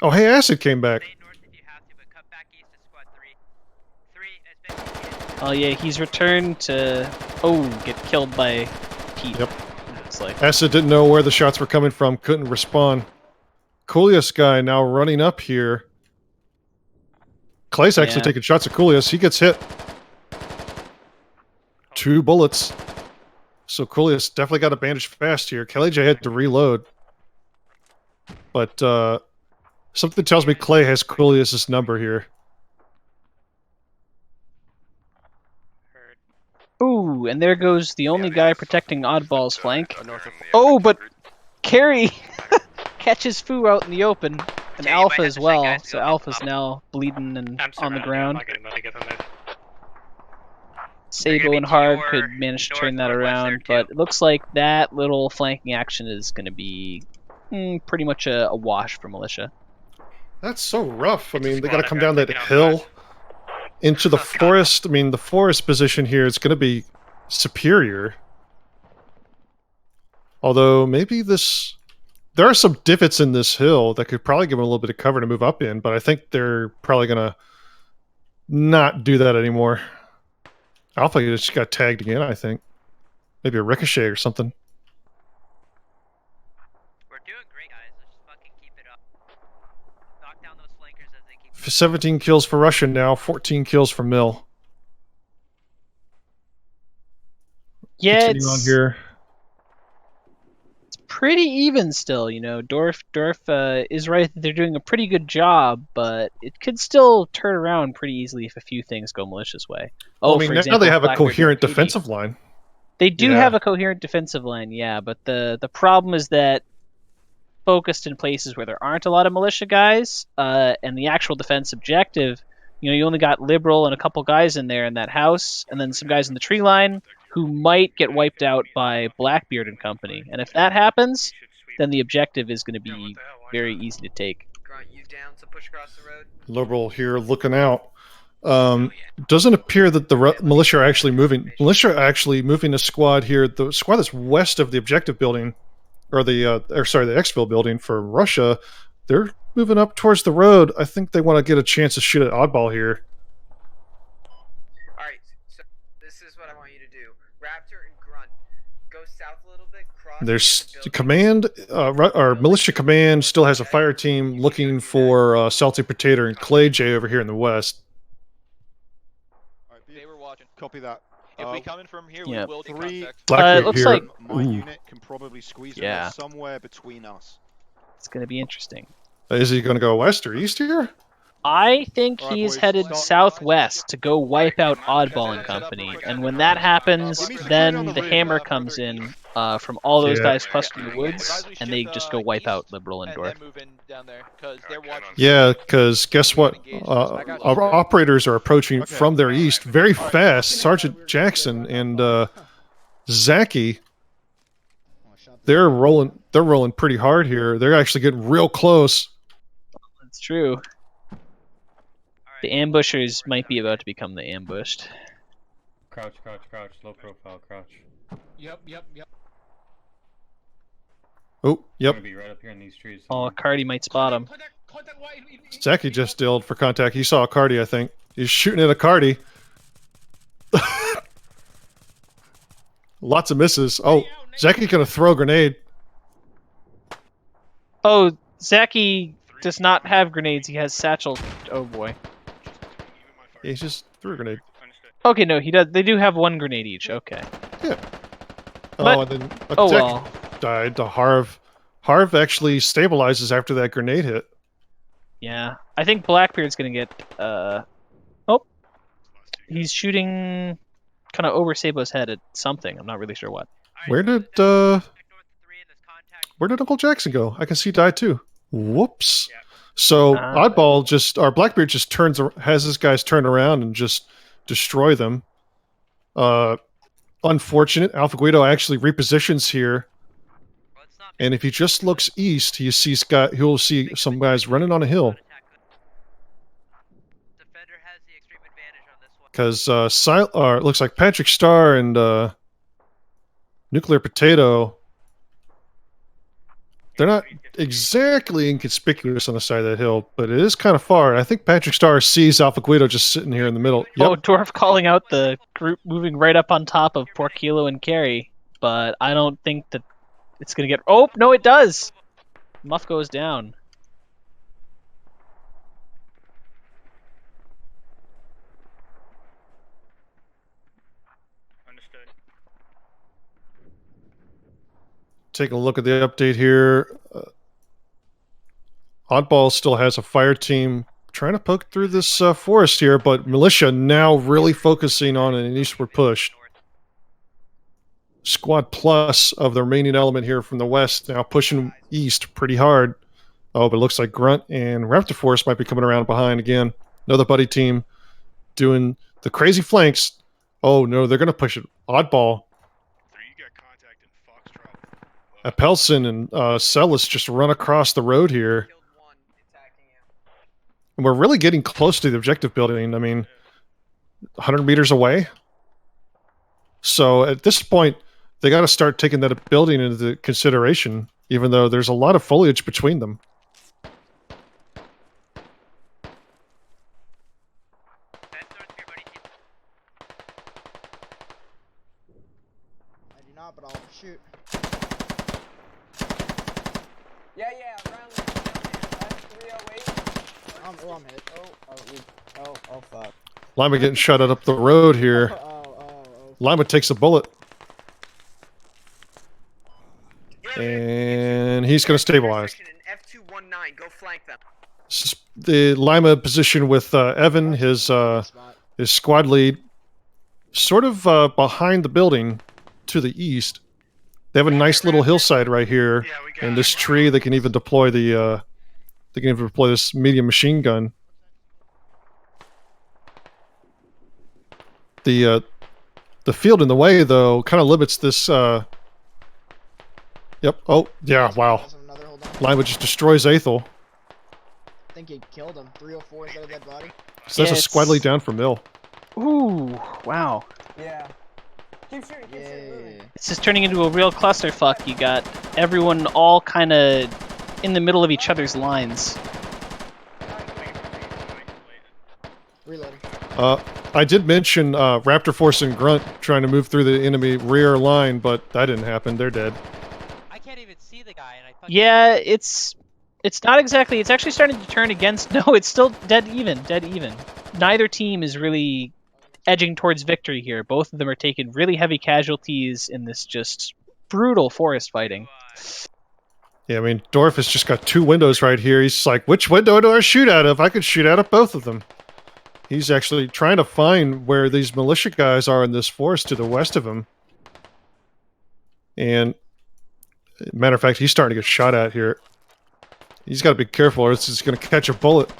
Oh, hey, Acid came back. Stay north if you have to, but cut back east to Squad 3. 3 has been... Oh yeah, he's returned to... Oh, get killed by Pete. Yep. Looks like. Acid didn't know where the shots were coming from, couldn't respond. Coolius guy now running up here. Clay's actually taking shots at Coolius. He gets hit. 2 bullets. So Coolius definitely got a bandage fast here. KJ had to reload. But something tells me Clay has Coolius' number here. Ooh, and there goes the only guy protecting Oddball's flank. Oh, but Carrie catches Fu out in the open, and Alpha as well. So Alpha's now bleeding and on the ground. Sabo and Harb could manage to turn that around, but it looks like that little flanking action is going to be pretty much a wash for Militia. That's so rough. I mean, they got to come down that hill into the forest. I mean, the forest position here is going to be superior. Although, maybe this... There are some divots in this hill that could probably give them a little bit of cover to move up in, but I think they're probably going to not do that anymore. Alpha just got tagged again, I think. Maybe a ricochet or something. We're doing great, guys. Let's just fucking keep it up. Knock down those flankers as they keep... 17 kills for Russia now, 14 kills for Mill. Yeah, Continue on here. it's pretty even still. You know, Dorf is right that they're doing a pretty good job, but it could still turn around pretty easily if a few things go malicious way. Well, I mean, for now example, they have a Blackbeard coherent 80. defensive line. They do Yeah. have a coherent defensive line, yeah, but the problem is that focused in places where there aren't a lot of militia guys, and the actual defense objective, you know, you only got Liberal and a couple guys in there in that house, and then some guys in the tree line who might get wiped out by Blackbeard and company. And if that happens, then the objective is going to be very easy to take. Grunt, you down to push across the road? Liberal here looking out. Doesn't appear that the militia are actually moving. Militia are actually moving a squad here. The squad that's west of the objective building, or the exfil building for Russia, they're moving up towards the road. I think they want to get a chance to shoot at oddball here. Alright, so this is what I want you to do. Raptor and Grunt, go south a little bit, cross... There's command, our militia command still has a fire team looking for Salty Potato and Clay J over here in the west. They were watching. Copy that. If we come in from here, yeah. we will take Three- contact. Blackbeard it looks here. like My Ooh. unit can probably squeeze Yeah. it somewhere between us. it's going to be interesting. Is he going to go west or east here? I think All right, he's boys, headed start. southwest to go wipe out Oddball and company, and when that happens, then the hammer comes in from all those Yeah. guys clustered in the woods, and they just go wipe out Liberal and Dorf. Move in down there, because they're watching. Yeah, because guess what? Our operators are approaching from their east very fast. Sergeant Jackson and Zaki, they're rolling pretty hard here. They're actually getting real close. That's true. The ambushers might be about to become the ambushed. Crouch, crouch, crouch. Low profile, crouch. Yep. Oh, yep. Gonna be right up here in these trees. Oh, Cardi might spot him. Zaki just dilled for contact. He saw a Cardi, I think. He's shooting at a Cardi. Lots of misses. Oh, Zaki gonna throw a grenade. Oh, Zaki does not have grenades. He has satchel. Oh boy. He just threw a grenade. Okay, no, he does. They do have one grenade each. Okay. Yeah. But- Oh, and then Oh Zaki well. died to Harv. Harv actually stabilizes after that grenade hit. Yeah, I think Blackbeard's gonna get. Oh, he's shooting kind of over Sabo's head at something. I'm not really sure what. Where did Uncle Jackson go? I can see die too. Whoops. So Oddball or Blackbeard just has his guys turn around and just destroy them. Unfortunate. Alpha Guido actually repositions here. And if he just looks east, he'll see some guys running on a hill. Because it looks like Patrick Starr and Nuclear Potato, they're not exactly inconspicuous on the side of that hill, but it is kind of far. I think Patrick Starr sees Alpha Guido just sitting here in the middle. Yep. Oh, Dorf calling out the group moving right up on top of poor Kilo and Carrie, but I don't think that it's gonna get. Oh no, it does. Muff goes down. Understood. Taking a look at the update here. Oddball still has a fire team trying to poke through this forest here, but militia now really focusing on an eastward push. Squad plus of the remaining element here from the west now pushing east pretty hard. Oh, but it looks like Grunt and Raptor Force might be coming around behind again. Another buddy team doing the crazy flanks. Oh no, they're going to push it. Oddball. Appelson and Celis just run across the road here. And we're really getting close to the objective building. I mean, 100 meters away. So at this point, they got to start taking that building into consideration, even though there's a lot of foliage between them. I do not, but I'll shoot. Yeah, around 308. I'm hit. Oh, fuck. Lima getting shot up the road here. Lima takes a bullet. And he's going to stabilize. F219, go flank them. This is the Lima position with Evan, his squad lead, sort of behind the building to the east. They have a nice little hillside right here, and this tree. They can even deploy this medium machine gun. The field in the way, though, kind of limits this. Yep. Oh, yeah. Wow. Lima just destroys Athel. I think he killed him. 304 is that a dead body? So that's a squad lead down for Mill. Ooh, wow. Yeah. Keep shooting, keep shooting. It's just turning into a real clusterfuck. You got everyone all kind of in the middle of each other's lines. Reloading. I did mention Raptor Force and Grunt trying to move through the enemy rear line, but that didn't happen. They're dead. I can't even see the guy, and I thought. Yeah, it's not exactly. It's actually starting to turn against. No, it's still dead even. Neither team is really edging towards victory here. Both of them are taking really heavy casualties in this just brutal forest fighting. Yeah, I mean, Dorf has just got two windows right here. He's like, which window do I shoot out of? I could shoot out of both of them. He's actually trying to find where these militia guys are in this forest to the west of him. And, matter of fact, he's starting to get shot at here. He's got to be careful or else he's going to catch a bullet.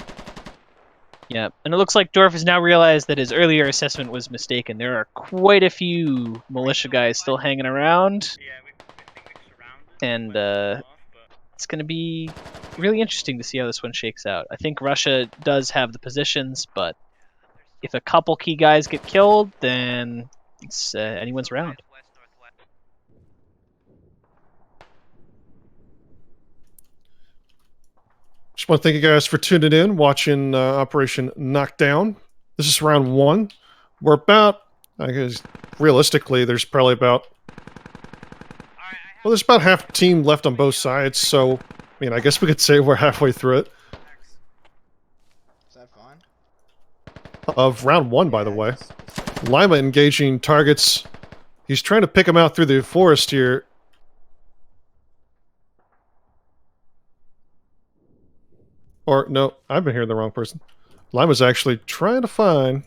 Yeah, and it looks like Dorf has now realized that his earlier assessment was mistaken. There are quite a few militia guys still hanging around. And it's going to be really interesting to see how this one shakes out. I think Russia does have the positions, but if a couple key guys get killed, then it's anyone's round. Just want to thank you guys for tuning in, watching Operation Knockdown. This is round 1. We're about, I guess, realistically, there's probably about, well, there's about half the team left on both sides, so, I mean, I guess we could say we're halfway through it. Is that fine? Of round 1, by the way. Lima engaging targets. He's trying to pick them out through the forest here. Or, no, I've been hearing the wrong person. Lima's actually trying to find...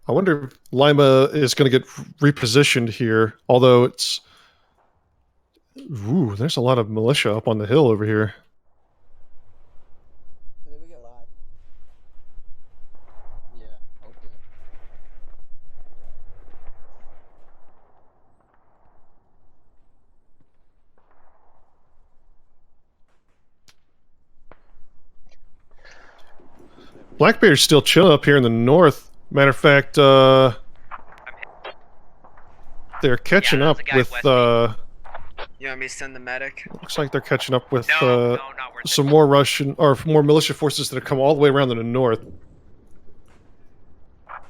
I wonder if Lima is going to get repositioned here, although it's... Ooh, there's a lot of militia up on the hill over here. Did we get live? Yeah, okay. Blackbeard's still chilling up here in the north. Matter of fact, they're catching up with, You want me to send the medic? looks like they're catching up with, some more Russian, or more militia forces that have come all the way around to the north.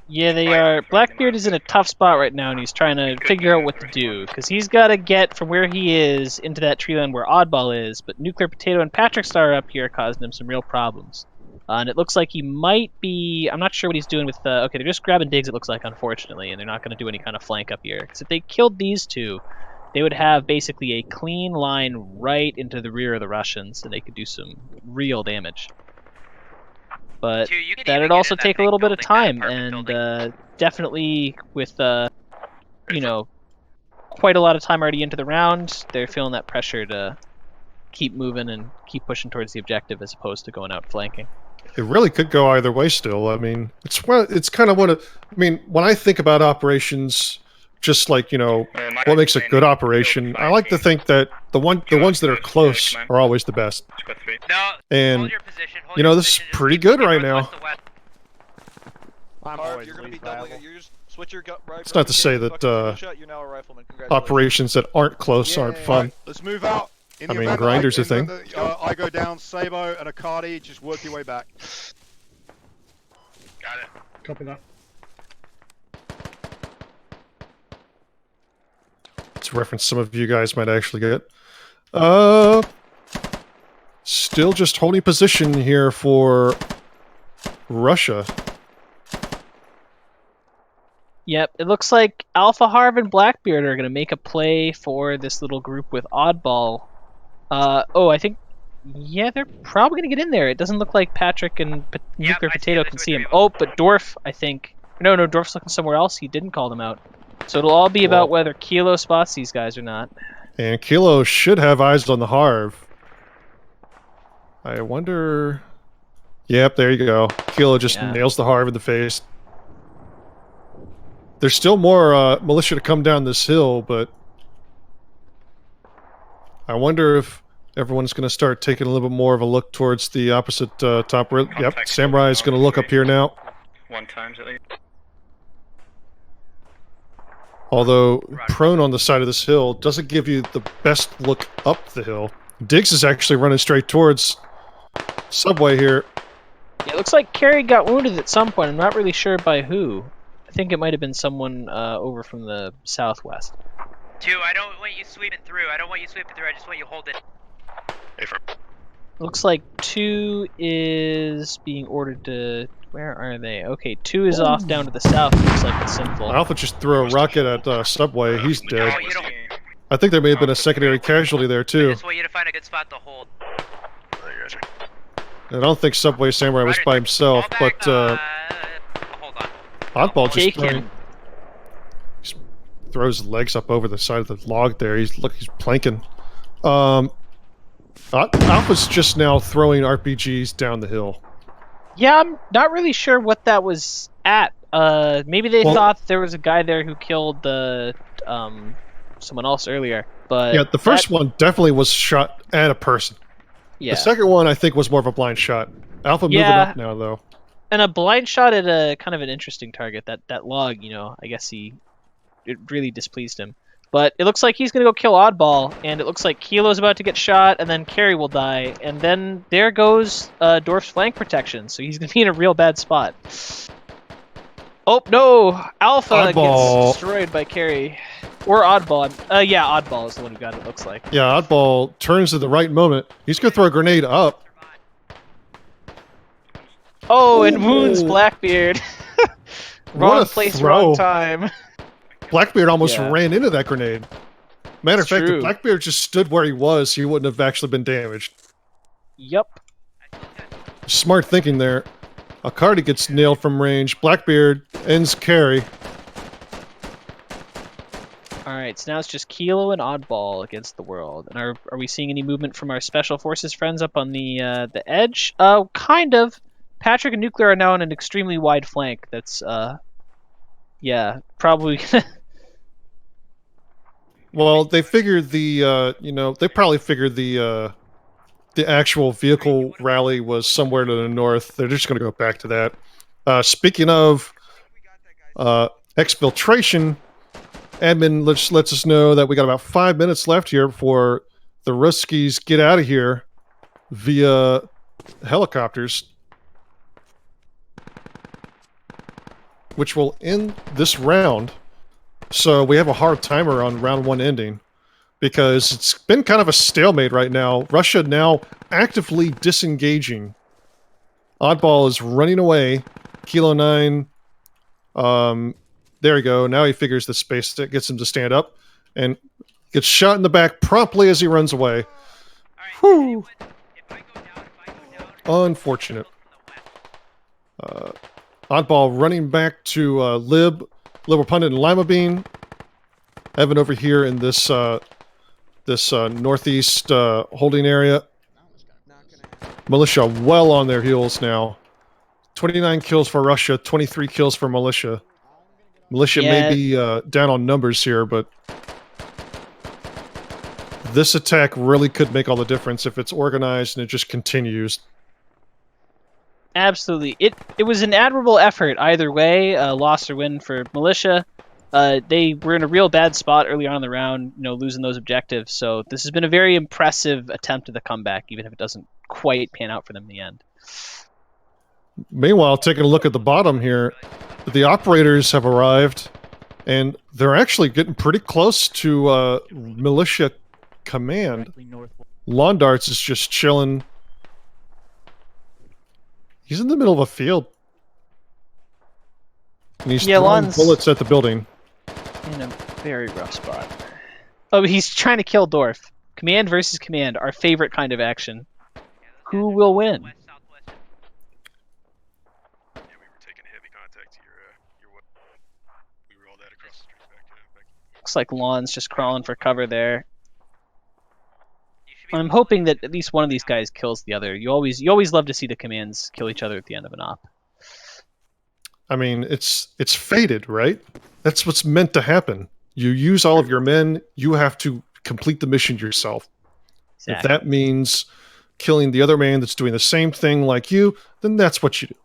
Yeah, they are. Blackbeard is in a tough spot right now, and he's trying to figure out what to do, because he's got to get from where he is into that tree line where Oddball is, but Nuclear Potato and Patrick Star up here causing him some real problems. And it looks like he might be... I'm not sure what he's doing with... okay, they're just grabbing digs, it looks like, unfortunately, and they're not going to do any kind of flank up here. Because if they killed these two, they would have basically a clean line right into the rear of the Russians, and they could do some real damage. But that'd also take a little bit of time, and definitely with, you know, quite a lot of time already into the round, they're feeling that pressure to keep moving and keep pushing towards the objective as opposed to going out flanking. It really could go either way still. I mean, it's kind of one of... I mean, when I think about operations just like, you know, what makes a good operation. I like to think that the ones that are close are always the best. No, And hold your position. Hold you know, your this is position, just pretty keep good looking right now. northwest to west. I'm Harv, always you're gonna be least doubling viable. it. You just switch your gut right. It's not to say that You're now a rifleman. Congratulations. operations that aren't close aren't fun. Alright, let's move out. In I the mean, event Grinder's a in the thing. event that, I go down, Sabo and Akadi, just work your way back. Got it. Copy that. It's a reference some of you guys might actually get. Still just holding position here for Russia. Yep, it looks like Alpha Harv and Blackbeard are going to make a play for this little group with Oddball. I think, yeah, they're probably going to get in there. It doesn't look like Patrick and Nuclear I see Potato them. can There's see him. three of Oh, but Dorf, I think. No, Dorf's looking somewhere else. He didn't call them out. So it'll all be about whether Kilo spots these guys or not. And Kilo should have eyes on the Harv. I wonder... Yep, there you go. Kilo just nails the Harv in the face. There's still more militia to come down this hill, but... I wonder if everyone's going to start taking a little bit more of a look towards the opposite top rail. Yep, Samurai is going to look up here now. 1 times at least. Although prone on the side of this hill doesn't give you the best look up the hill. Diggs is actually running straight towards Subway here. Yeah, it looks like Carrie got wounded at some point. I'm not really sure by who. I think it might have been someone over from the southwest. 2, I don't want you sweeping through. I just want you holding. Looks like 2 is being ordered to... Where are they? Okay, 2 is off down to the south. Looks like it's sinful. Alpha just threw a rocket at Subway. He's dead. No, you don't. I think there may have been a secondary casualty there I too. just want you to find a good spot to hold. I don't think Subway Samurai was by himself, Fall but back, hold on. Oddball just Taken. throws his legs up over the side of the log there. He's planking. Alpha's just now throwing RPGs down the hill. Yeah, I'm not really sure what that was at. Maybe they thought there was a guy there who killed someone else earlier. But yeah, the first one definitely was shot at a person. Yeah. The second one, I think, was more of a blind shot. Alpha moving up now, though. And a blind shot at a kind of an interesting target. That log, you know, I guess it really displeased him. But it looks like he's going to go kill Oddball, and it looks like Kilo's about to get shot, and then Carrie will die, and then there goes Dorf's flank protection, so he's going to be in a real bad spot. Oh, no! Alpha gets destroyed by Carrie. Or Oddball. Yeah, Oddball is the one who got it, looks like. Yeah, Oddball turns at the right moment. He's going to throw a grenade up. Oh, and wounds Blackbeard. Wrong place, throw. wrong time. Blackbeard almost ran into that grenade. Matter of fact, if Blackbeard just stood where he was, he wouldn't have actually been damaged. Yep. Smart thinking there. Akardi gets nailed from range. Blackbeard ends carry. Alright, so now it's just Kilo and Oddball against the world. And are we seeing any movement from our Special Forces friends up on the edge? Kind of. Patrick and Nuclear are now on an extremely wide flank. That's, yeah, probably... Well, they figured they probably figured the actual vehicle rally was somewhere to the north. They're just going to go back to that. Speaking of exfiltration, admin lets us know that we got about 5 minutes left here before the Ruskies get out of here via helicopters, which will end this round. So we have a hard timer on round 1 ending because it's been kind of a stalemate right now. Russia now actively disengaging. Oddball is running away. Kilo 9, there we go. Now he figures the space that gets him to stand up and gets shot in the back promptly as he runs away. Whew. Unfortunate. Oddball running back to Liberal Pundit and Lima Bean. Evan over here in this northeast holding area. Militia well on their heels now. 29 kills for Russia, 23 kills for Militia. Militia may be down on numbers here, but this attack really could make all the difference if it's organized and it just continues. Absolutely. It was an admirable effort either way, loss or win for militia. They were in a real bad spot early on in the round, losing those objectives. So this has been a very impressive attempt at the comeback, even if it doesn't quite pan out for them in the end. Meanwhile, taking a look at the bottom here, the operators have arrived, and they're actually getting pretty close to militia command. Lawn Darts is just chilling. He's in the middle of a field. And he's throwing bullets at the building. In a very rough spot. Oh, he's trying to kill Dorf. Command versus command, our favorite kind of action. Who will win? Yeah, we were taking heavy contact to your way. We were all that across the street back. Looks like Lon's just crawling for cover there. I'm hoping that at least one of these guys kills the other. You always love to see the commands kill each other at the end of an op. I mean, it's fated, right? That's what's meant to happen. You use all of your men, you have to complete the mission yourself. Exactly. If that means killing the other man that's doing the same thing like you, then that's what you do.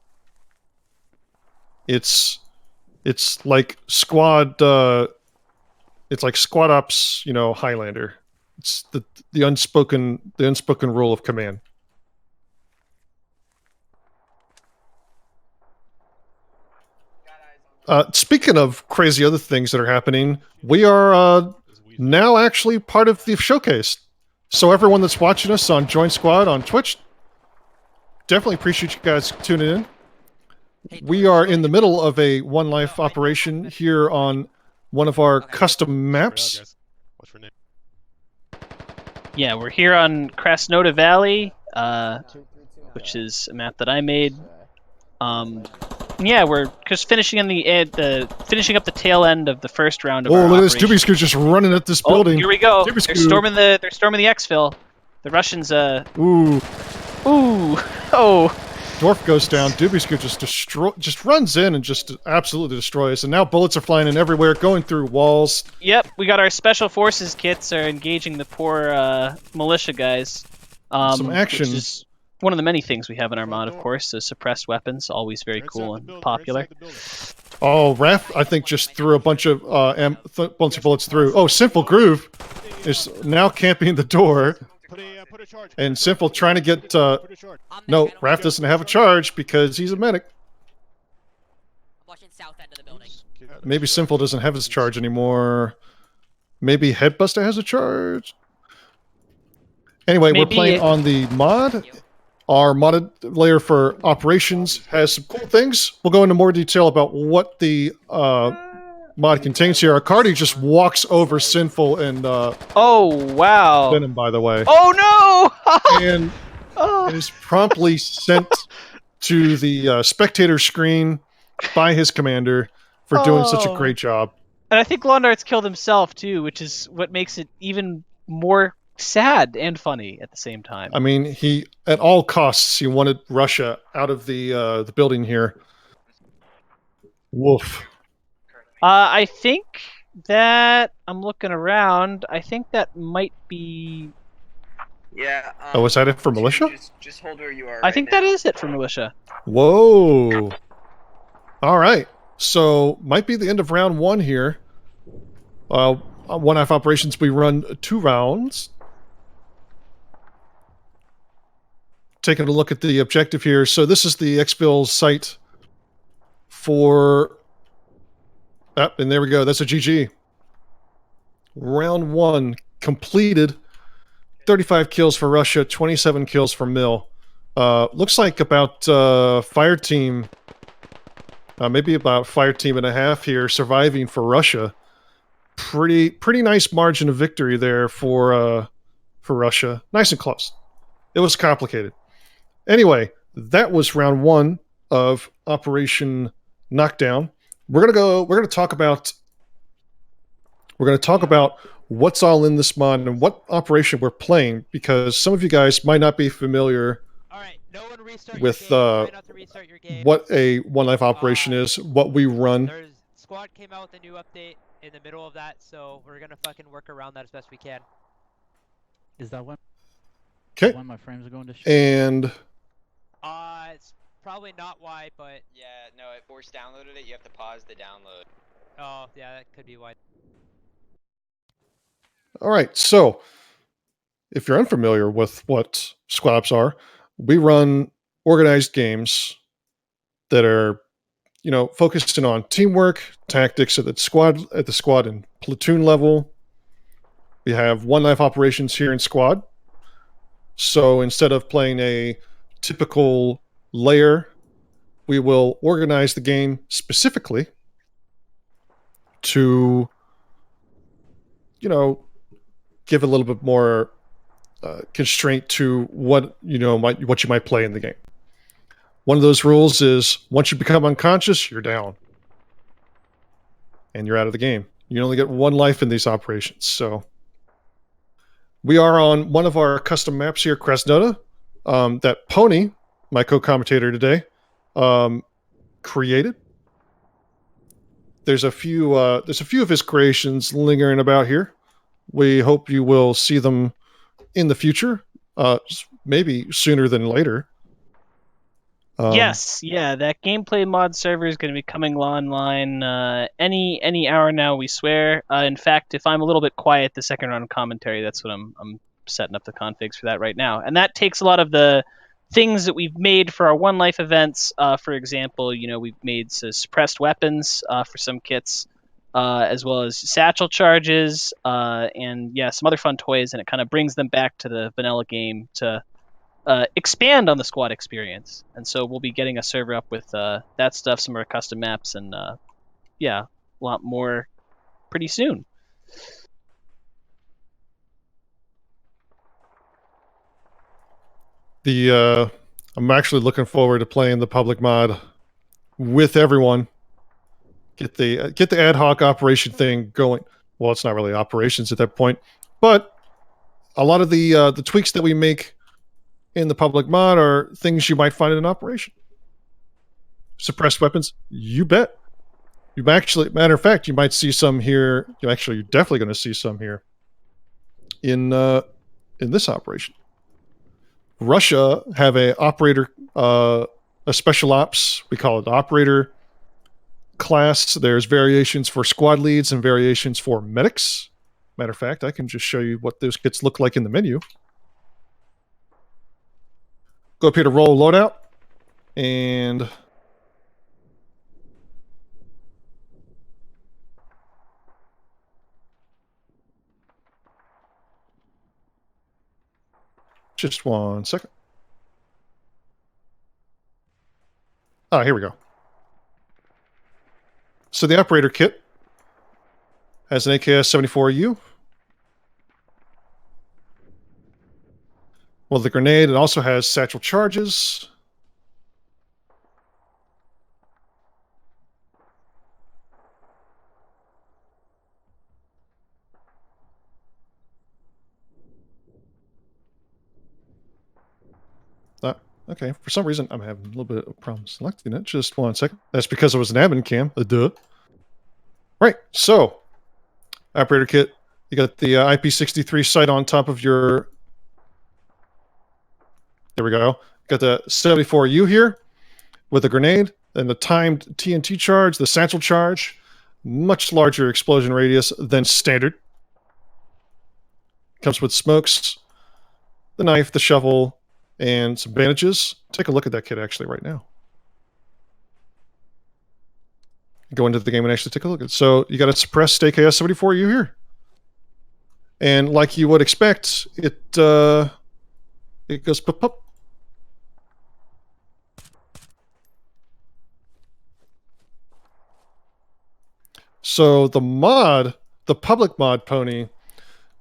It's like squad ops, Highlander. It's the unspoken rule of command. Speaking of crazy other things that are happening, we are now actually part of the showcase. So everyone that's watching us on Join Squad on Twitch, definitely appreciate you guys tuning in. We are in the middle of a One Life operation here on one of our custom maps. Yeah, we're here on Krasnodar Valley, which is a map that I made. Yeah, we're just finishing up the tail end of the first round of our look at this operation. Dubisku just running at this building. Here we go. Dubisku. They're storming the exfil. The Russians Ooh. Oh. Dorf goes down. Dubisku just runs in and just absolutely destroys. And now bullets are flying in everywhere, going through walls. Yep, we got our special forces kits are engaging the poor militia guys. Some action. Which is one of the many things we have in our mod, of course, is suppressed weapons, always very cool and popular. Oh, Raph, I think, just threw a bunch of bullets through. Oh, Simple Groove is now camping the door. And Simple trying to get... no, Raph doesn't have a charge because he's a medic. Maybe Simple doesn't have his charge anymore. Maybe Headbuster has a charge. Anyway, we're playing on the mod. Our modded layer for operations has some cool things. We'll go into more detail about what the mod contains here. Arcardi just walks over Sinful and oh wow, Venom, by the way. Oh no! And is promptly sent to the spectator screen by his commander for doing such a great job. And I think Londart's killed himself too, which is what makes it even more sad and funny at the same time. I mean, he at all costs he wanted Russia out of the building here. Woof. I think that I'm looking around. I think that might be. Yeah. Oh, is that it for militia? Just hold where you are. I think that is it for militia. Whoa. All right. So might be the end of round one here. One half operations. We run 2 rounds. Taking a look at the objective here. So this is the exfil site for... and there we go. That's a GG. Round 1 completed. 35 kills for Russia, 27 kills for Mil. Looks like about fire team... maybe about fire team and a half here surviving for Russia. Pretty nice margin of victory there for Russia. Nice and close. It was complicated. Anyway, that was round 1 of Operation Knockdown. We're gonna talk about what's all in this mod and what operation we're playing, because some of you guys might not be familiar with what a One Life operation is, what we run. squad came out with a new update in the middle of that, so we're gonna fucking work around that as best we can. Is that when? Okay. When my frames are going to shit? And It's probably not why, but Yeah, no, it force downloaded it. You have to pause the download. oh yeah, that could be why. all right, so if you're unfamiliar with what squad ops are, we run organized games that are, focused on teamwork, tactics at the squad and platoon level. We have one life operations here in squad. So instead of playing a typical layer, we will organize the game specifically to, give a little bit more constraint to what what you might play in the game. One of those rules is once you become unconscious, you're down, and you're out of the game. You only get one life in these operations. So we are on one of our custom maps here, Krasnota, that Pony, my co-commentator today, created. There's a few of his creations lingering about here. We hope you will see them in the future, maybe sooner than later. Yes, yeah, that gameplay mod server is going to be coming online any hour now, we swear. In fact, if I'm a little bit quiet the second round of commentary, that's what I'm setting up the configs for that right now. And that takes a lot of the things that we've made for our One Life events. For example, we've made suppressed weapons for some kits, as well as satchel charges, and yeah, some other fun toys, and it kind of brings them back to the vanilla game to expand on the squad experience. And so we'll be getting a server up with that stuff, some of our custom maps, and yeah, a lot more pretty soon. I'm actually looking forward to playing the public mod with everyone. Get the ad hoc operation thing going. Well, it's not really operations at that point, but a lot of the tweaks that we make in the public mod are things you might find in an operation. Suppressed weapons, you bet. You actually, matter of fact, you might see some here. You're definitely going to see some here in this operation. Russia have a operator, a special ops. We call it operator class. There's variations for squad leads and variations for medics. Matter of fact, I can just show you what those kits look like in the menu. Go up here to roll loadout, and just 1 second. Ah, here we go. So the operator kit has an AKS-74U. Well, the grenade, it also has satchel charges. Okay, for some reason, I'm having a little bit of problem selecting it. Just 1 second. That's because it was an admin cam. Duh. Right, so, operator kit. You got the IP63 sight on top of your... There we go. Got the 74U here with a grenade, and the timed TNT charge, the satchel charge. Much larger explosion radius than standard. Comes with smokes, the knife, the shovel, and some bandages. Take a look at that kit actually right now. Go into the game and actually take a look at it. So you got a suppressed AKS-74U here. And like you would expect, it goes pop-pop. So the mod, the public mod Pony,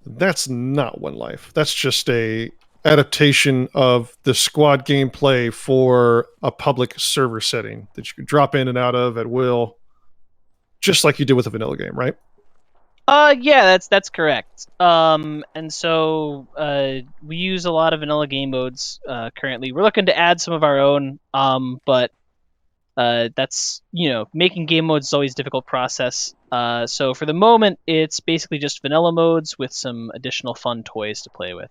that's not One Life. That's just a adaptation of the squad gameplay for a public server setting that you can drop in and out of at will, just like you do with a vanilla game, right? Yeah, that's correct. And so we use a lot of vanilla game modes currently. We're looking to add some of our own, but That's, making game modes is always a difficult process. So for the moment, it's basically just vanilla modes with some additional fun toys to play with.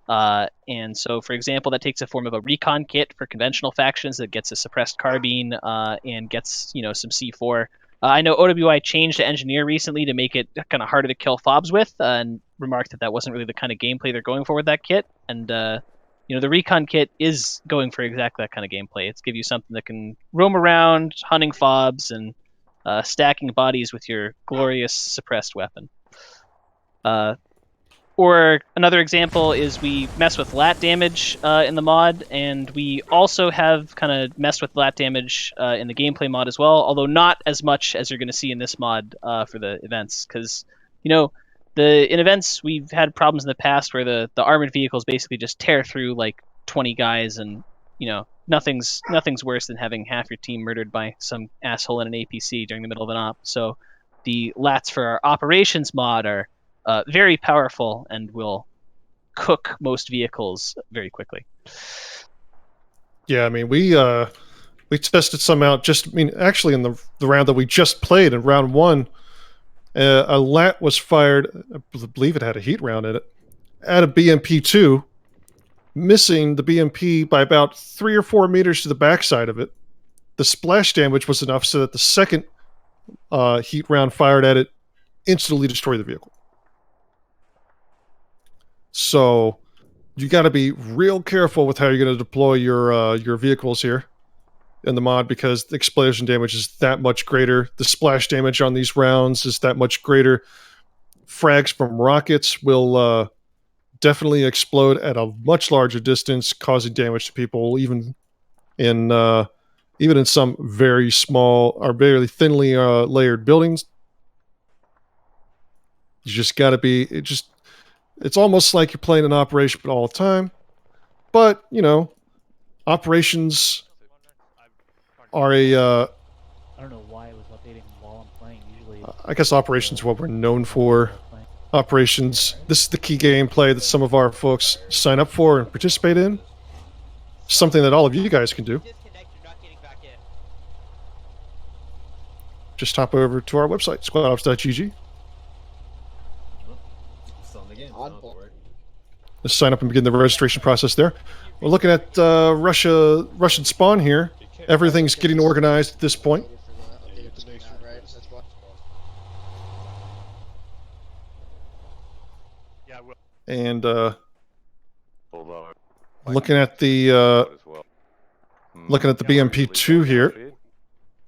And so, for example, that takes a form of a recon kit for conventional factions that gets a suppressed carbine and gets, some C4. I know OWI changed to engineer recently to make it kind of harder to kill fobs with, and remarked that wasn't really the kind of gameplay they're going for with that kit. And the recon kit is going for exactly that kind of gameplay. It's give you something that can roam around, hunting fobs and stacking bodies with your glorious suppressed weapon. Or another example is we mess with lat damage in the mod, and we also have kind of messed with lat damage in the gameplay mod as well, although not as much as you're going to see in this mod for the events, because, in events we've had problems in the past where the armored vehicles basically just tear through like 20 guys, and nothing's worse than having half your team murdered by some asshole in an APC during the middle of an op. So the lats for our operations mod are very powerful and will cook most vehicles very quickly. Yeah, I mean, we tested some out. Actually, in the round that we just played, in round 1, a lat was fired. I believe it had a heat round in it, at a BMP2, missing the BMP by about 3 or 4 meters to the backside of it. The splash damage was enough so that the second heat round fired at it instantly destroyed the vehicle. So you got to be real careful with how you're going to deploy your vehicles here in the mod, because the explosion damage is that much greater. The splash damage on these rounds is that much greater. Frags from rockets will definitely explode at a much larger distance, causing damage to people, even in some very small or very thinly layered buildings. You just got to be it's almost like you're playing an operation all the time. But, operations are I don't know why it was updating while I'm playing. Usually, I guess operations are what we're known for. Operations, this is the key gameplay that some of our folks sign up for and participate in. Something that all of you guys can do. Just hop over to our website, squadops.gg. Let's sign up and begin the registration process there. We're looking at Russian spawn here. Everything's getting organized at this point. And looking at the BMP2 here.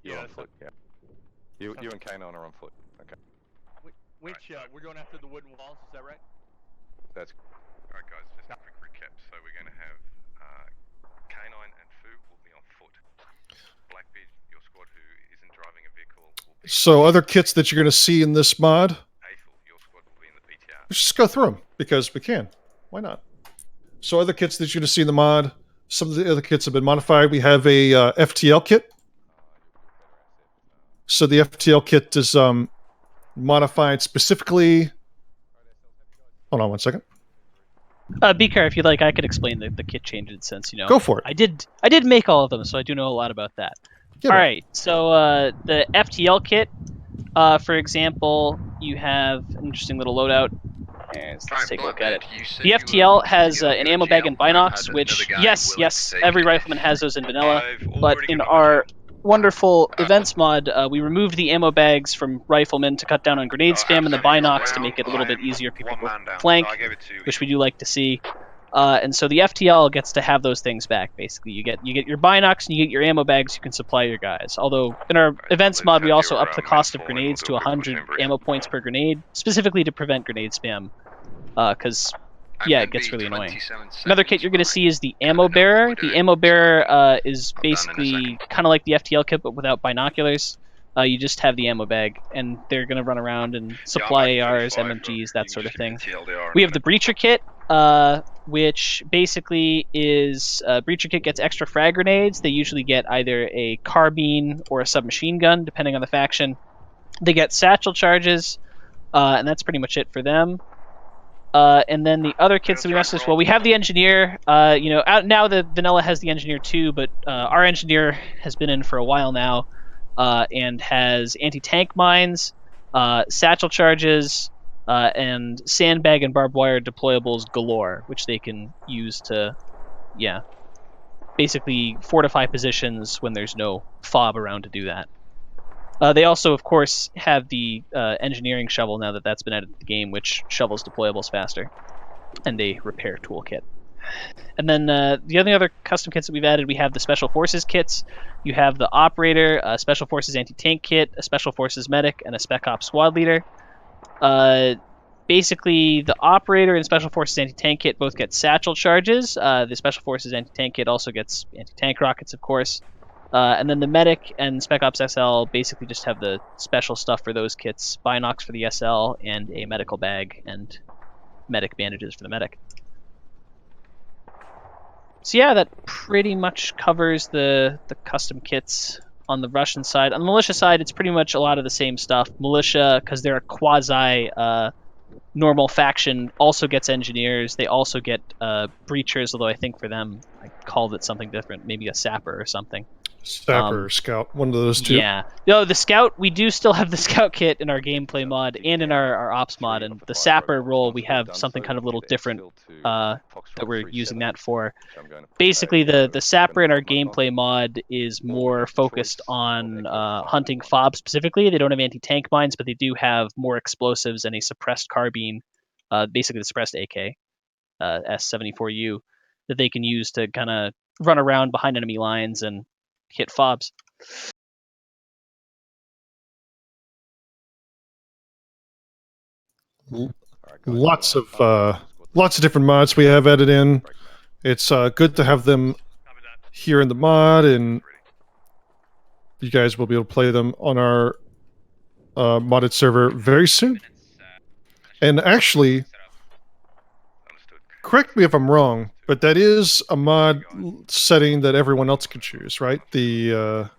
You're on foot, yeah. You and K9 are on foot. Okay. Which we're going after the wooden walls, is that right? That's Alright guys, just a quick recap. So we're going to have K9 and Fu will be on foot. Blackbeard, your squad who isn't driving a vehicle, will be... So other kits that you're going to see in this mod, your squad will be in the BTR. let's just go through them, because we can. Why not? So other kits that you're going to see in the mod, some of the other kits have been modified. We have a FTL kit. So the FTL kit is modified specifically... Hold on one second. Beaker, if you'd like, I could explain the kit changes, since Go for it. I did make all of them, so I do know a lot about that. Yeah, all right, so the FTL kit, for example, you have an interesting little loadout. Let's take a look at it. The FTL has an ammo bag and binocs, which yes, every rifleman has those in vanilla, but in our wonderful events mod, we removed the ammo bags from riflemen to cut down on grenade spam, and the binocs to make it a little bit easier for people to flank, which we do like to see. And so the FTL gets to have those things back. Basically, you get your binocs and you get your ammo bags. You can supply your guys. Although in our events mod, we also upped the cost of grenades to 100 ammo points per grenade, specifically to prevent grenade spam, because it gets really annoying. Another kit you're going to see is the ammo bearer. The ammo bearer is basically kind of like the FTL kit, but without binoculars. You just have the ammo bag, and they're going to run around and supply ARs, MMGs, that sort of thing. We have the breacher kit, which basically is breacher kit gets extra frag grenades. They usually get either a carbine or a submachine gun, depending on the faction. They get satchel charges, and that's pretty much it for them. And then the other kits that we messed with, well, we have the engineer. Out now the vanilla has the engineer too, but our engineer has been in for a while now, and has anti-tank mines, satchel charges, and sandbag and barbed wire deployables galore, which they can use to, basically fortify positions when there's no fob around to do that. They also, of course, have the engineering shovel now that that's been added to the game, which shovels deployables faster, and a repair toolkit. And then the only other custom kits that we've added, we have the Special Forces kits. You have the Operator, a Special Forces Anti-Tank kit, a Special Forces Medic, and a Spec Ops Squad Leader. Basically, the Operator and Special Forces Anti-Tank kit both get satchel charges. The Special Forces Anti-Tank kit also gets anti-tank rockets, of course. And then the Medic and Spec Ops SL basically just have the special stuff for those kits. Binocs for the SL, and a medical bag, and medic bandages for the Medic. So yeah, that pretty much covers the custom kits on the Russian side. On the Militia side, it's pretty much a lot of the same stuff. Militia, because they're a quasi normal faction, also gets engineers. They also get breachers, although I think for them I called it something different, maybe a sapper or something. Sapper or scout, one of those two. Yeah. No, the scout, we do still have the scout kit in our gameplay mod and in our ops mod, and the sapper role, we have something kind of a little different that we're using that for. Basically, the sapper in our gameplay mod is more focused on hunting fob specifically. They don't have anti-tank mines, but they do have more explosives and a suppressed carbine, basically the suppressed AK, S74U, that they can use to kind of run around behind enemy lines and hit fobs. Lots of different mods we have added in. It's good to have them here in the mod, and you guys will be able to play them on our modded server very soon. And actually, correct me if I'm wrong, but that is a mod setting that everyone else can choose, right? The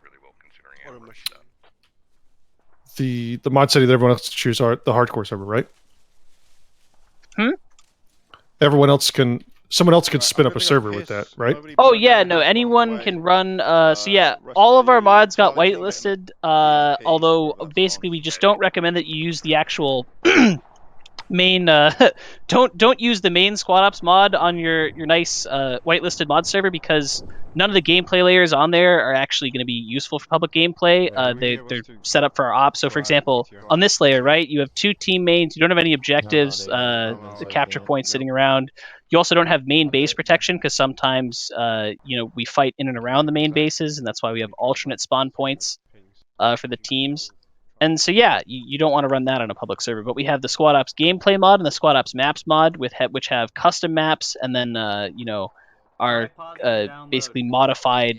mod setting that everyone else can choose are the hardcore server, right? Everyone else can. Someone else could spin up a server with that, right? Oh yeah, no, anyone can run. So yeah, all of our mods got whitelisted. Although basically we just don't recommend that you use the actual main. Don't use the main Squad Ops mod on your nice whitelisted mod server, because none of the gameplay layers on there are actually going to be useful for public gameplay. They're set up for our ops. So for example, on this layer, right, you have 2 team mains. You don't have any objectives, the capture points sitting around. You also don't have main base protection, because sometimes we fight in and around the main bases, and that's why we have alternate spawn points for the teams. And so yeah, you don't want to run that on a public server. But we have the Squad Ops gameplay mod and the Squad Ops maps mod, which have custom maps, and then our basically modified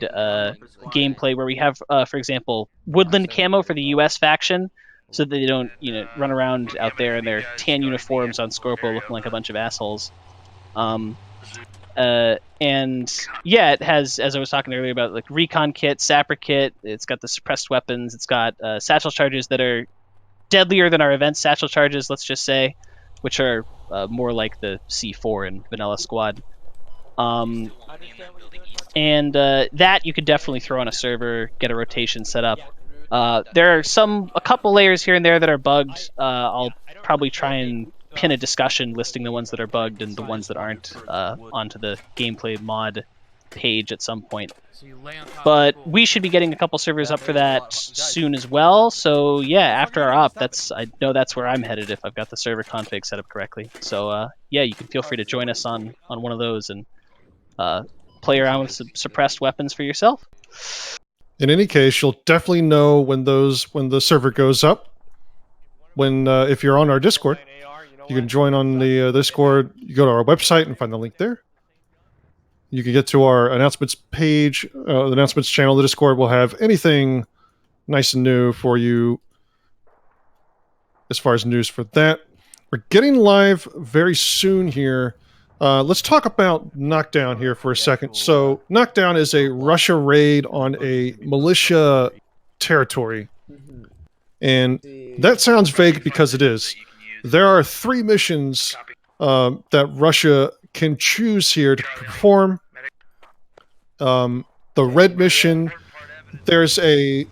gameplay, where we have, for example, woodland camo for the US faction, so that they don't run around out there in their tan uniforms on Scorpo looking like a bunch of assholes. And yeah, it has, as I was talking earlier about, like recon kit, sapper kit. It's got the suppressed weapons. It's got satchel charges that are deadlier than our event satchel charges, let's just say, which are more like the C4 in Vanilla Squad. And that you could definitely throw on a server, get a rotation set up. There are a couple layers here and there that are bugged. I'll probably try and pin a discussion listing the ones that are bugged and the ones that aren't onto the gameplay mod page at some point. But we should be getting a couple servers up for that soon as well. So yeah, after our op, I know that's where I'm headed if I've got the server config set up correctly. So yeah, you can feel free to join us on one of those and play around with some suppressed weapons for yourself. In any case, you'll definitely know when the server goes up. If you're on our Discord, you can join on the Discord. You go to our website and find the link there. You can get to our announcements page, the announcements channel. The Discord will have anything nice and new for you as far as news for that. We're getting live very soon here. Let's talk about Knockdown here for a second. So Knockdown is a Russia raid on a militia territory. And that sounds vague because it is. There are 3 missions that Russia can choose here to perform. The red mission, there's a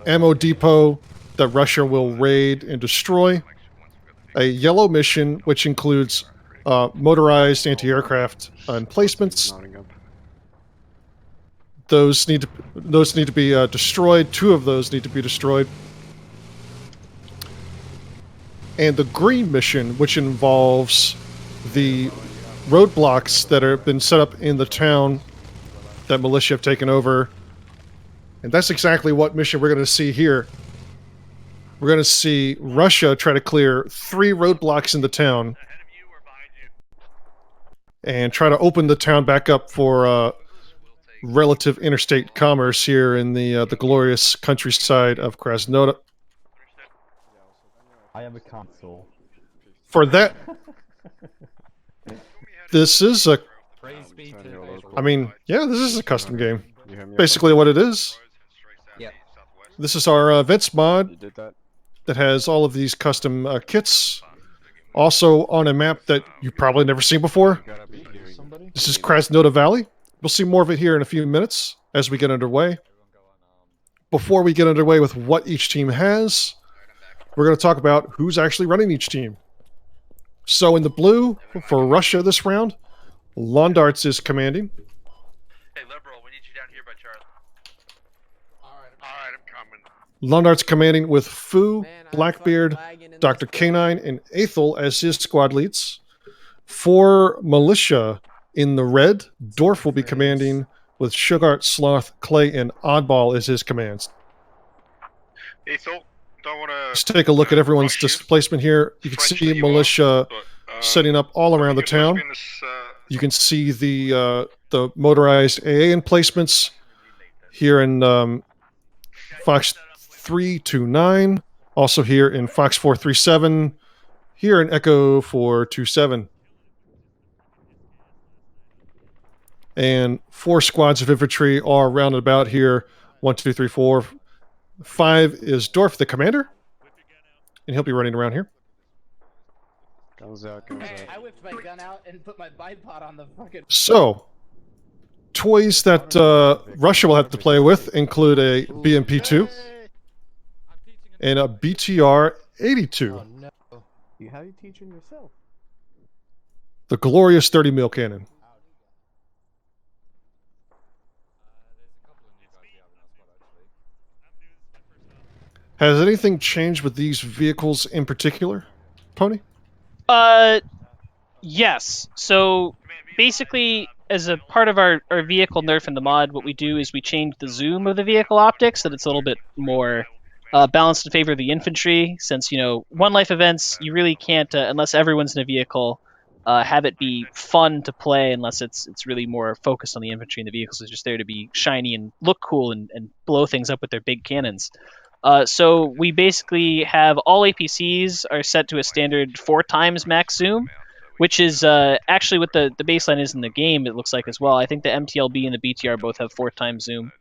ammo depot that Russia will raid and destroy. A yellow mission, which includes motorized anti-aircraft emplacements. Those need to be destroyed. 2 of those need to be destroyed. And the green mission, which involves the roadblocks that have been set up in the town that militia have taken over. And that's exactly what mission we're going to see here. We're going to see Russia try to clear 3 roadblocks in the town and try to open the town back up for relative interstate commerce here in the glorious countryside of Krasnodar. I have a console. For that, this is a... I mean, yeah, this is a custom game. Basically what it is. Yep. This is our events mod that has all of these custom kits. Also on a map that you've probably never seen before. This is Krasnodar Valley. We'll see more of it here in a few minutes as we get underway. Before we get underway with what each team has, we're going to talk about who's actually running each team. So in the blue, for Russia this round, Londarts is commanding. Hey, Liberal, we need you down here by Charlie. Alright, I'm coming. Londarts commanding with Fu, Blackbeard, Dr. K9, and Aethel as his squad leads. For Militia in the red, Dorf will be commanding with Sugart, Sloth, Clay, and Oddball as his commands. Ethel, don't want to... Let's take a look at everyone's displacement here. You can see Militia setting up all around the town. You can see the motorized AA emplacements here in Fox 329, also here in Fox 437, here in Echo 427. And 4 squads of infantry are rounded about here. 1, 2, 3, 4. 5 is Dorf, the commander, and he'll be running around here. Hey, I whipped my gun out and put my bipod on the fucking... So, toys that Russia will have to play with include a BMP-2 and a BTR-82. Oh no. How are you teaching yourself? The glorious 30 mil cannon. Has anything changed with these vehicles in particular, Pony? Yes. So basically, as a part of our vehicle nerf in the mod, what we do is we change the zoom of the vehicle optics so that it's a little bit more balanced in favor of the infantry. Since, you know, one life events, you really can't, unless everyone's in a vehicle, have it be fun to play unless it's really more focused on the infantry, and the vehicles are just there to be shiny and look cool and blow things up with their big cannons. So we basically have all APCs are set to a standard 4 times max zoom, which is actually what the baseline is in the game, it looks like as well. I think the MTLB and the BTR both have 4 times zoom.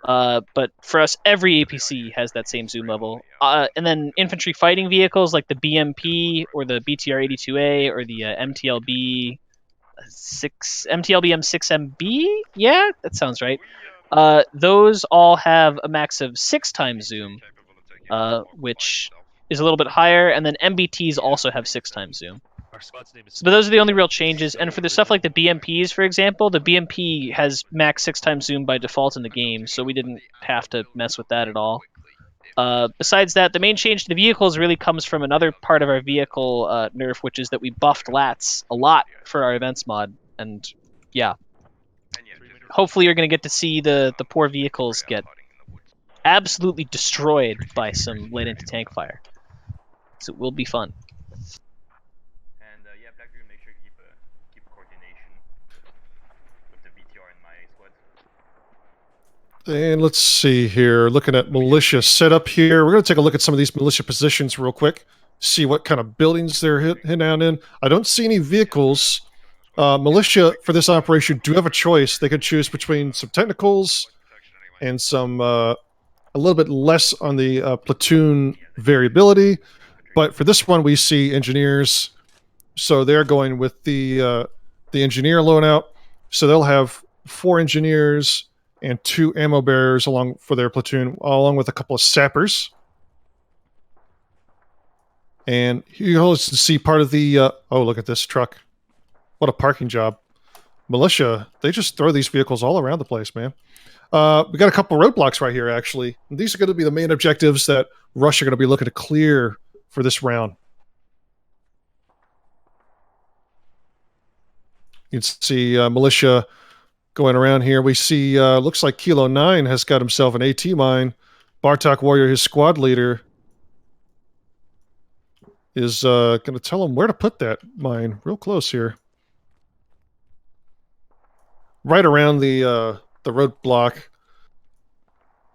But for us, every APC has that same zoom level. And then infantry fighting vehicles like the BMP or the BTR-82A or the MTLB M6MB? Yeah, that sounds right. Those all have a max of 6 times zoom, which is a little bit higher, and then MBTs also have 6 times zoom. But those are the only real changes, and for the stuff like the BMPs, for example, the BMP has max 6 times zoom by default in the game, so we didn't have to mess with that at all. Besides that, the main change to the vehicles really comes from another part of our vehicle nerf, which is that we buffed LATs a lot for our events mod, and yeah. Hopefully you're going to get to see the poor vehicles get absolutely destroyed by some late anti-tank fire. So it will be fun. And yeah, Blackbeard, make sure you keep coordination with the BTR in my squad. And let's see here, looking at militia setup here. We're going to take a look at some of these militia positions real quick, see what kind of buildings they're hitting out in. I don't see any vehicles. Militia for this operation do have a choice. They could choose between some technicals and some a little bit less on the platoon variability. But for this one, we see engineers, so they're going with the engineer loadout. So they'll have 4 engineers and 2 ammo bearers along for their platoon, along with a couple of sappers. And you also see part of the oh, look at this truck! What a parking job! Militia, they just throw these vehicles all around the place, man. We got a couple roadblocks right here, actually. And these are going to be the main objectives that Russia are going to be looking to clear for this round. You can see militia going around here. We see, looks like Kilo 9 has got himself an AT mine. Bartok Warrior, his squad leader, is going to tell him where to put that mine. Real close here. Right around the roadblock.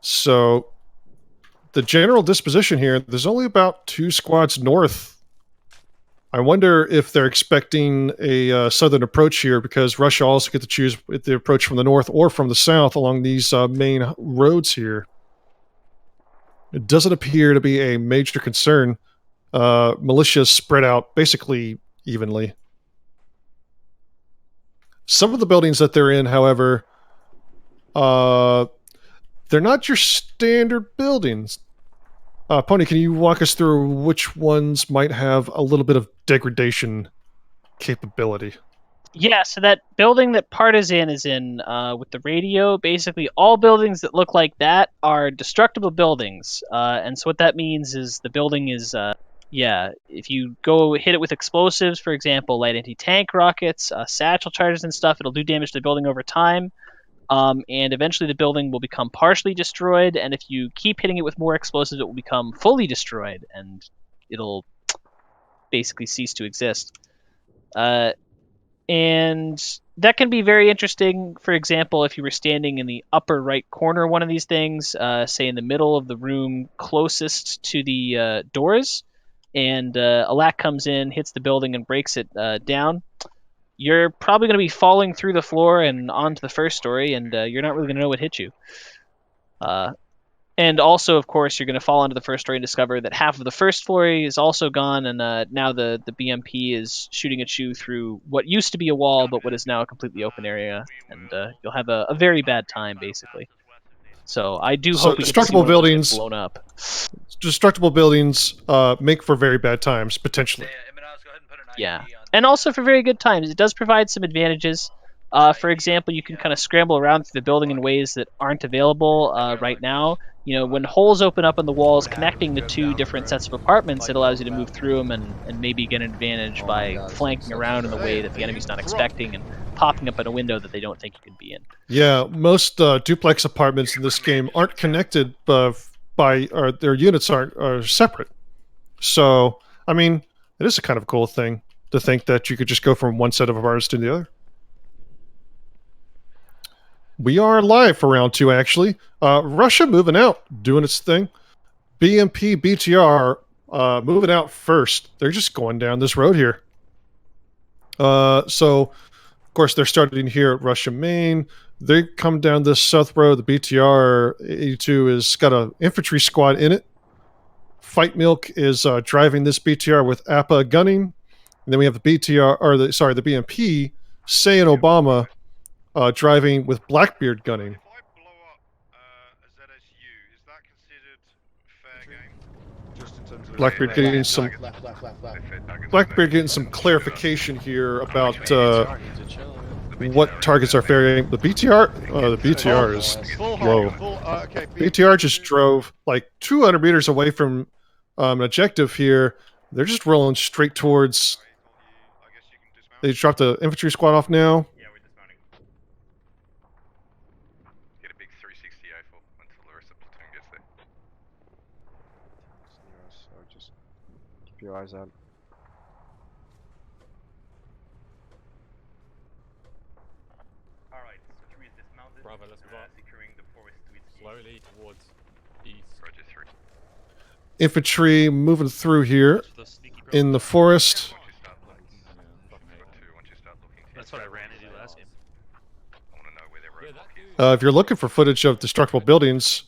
So the general disposition here, there's only about 2 squads north. I wonder if they're expecting a southern approach here, because Russia also get to choose if they approach from the north or from the south along these main roads here. It doesn't appear to be a major concern. Militias spread out basically evenly. Some of the buildings that they're in, however, they're not your standard buildings. Pony, can you walk us through which ones might have a little bit of degradation capability? Yeah, so that building that Partisan is in with the radio, basically all buildings that look like that are destructible buildings. And so what that means is the building is, yeah, if you go hit it with explosives, for example, light anti-tank rockets, satchel charges and stuff, it'll do damage to the building over time. And eventually the building will become partially destroyed, and if you keep hitting it with more explosives, it will become fully destroyed, and it'll basically cease to exist. And that can be very interesting. For example, if you were standing in the upper right corner of one of these things, say in the middle of the room closest to the doors, and a LAC comes in, hits the building, and breaks it down, you're probably going to be falling through the floor and onto the first story, and you're not really going to know what hit you. And also, of course, you're going to fall onto the first story and discover that half of the first floor is also gone, and now the BMP is shooting at you through what used to be a wall, but what is now a completely open area, and you'll have a very bad time, basically. So I do hope we get to see one of those get blown up. Destructible buildings make for very bad times, potentially. Yeah, and also for very good times. It does provide some advantages. For example, you can kind of scramble around through the building in ways that aren't available right now. You know, when holes open up in the walls connecting the 2 different sets of apartments, it allows you to move through them and maybe get an advantage by flanking around in a way that the enemy's not expecting and popping up at a window that they don't think you can be in. Yeah, most duplex apartments in this game aren't connected or their units are separate. So, I mean, it is a kind of cool thing to think that you could just go from one set of apartments to the other. We are live for round 2, actually. Russia moving out, doing its thing. BMP, BTR moving out first. They're just going down this road here. So, of course, they're starting here at Russia Main. They come down this south road. The BTR 82 has got an infantry squad in it. Fight Milk is driving this BTR with APA gunning. And then we have the BTR, or the BMP, Say and Obama, driving with Blackbeard gunning. Blackbeard getting some clarification here about what targets are fair game. The BTR is low. BTR just drove like 200 meters away from an objective here. They're just rolling straight towards. They dropped the infantry squad off now. Yeah, we're dismounting. Get a big 360 rifle until the rest of the platoon gets there. So just keep your eyes out. Alright, so 3 is dismounted. Bravo, let's move on. Securing the forest with Slowly towards east. Roger 3. Infantry moving through here in the forest. That's what I ran into last game. I want to know where their roadblock is. If you're looking for footage of destructible buildings,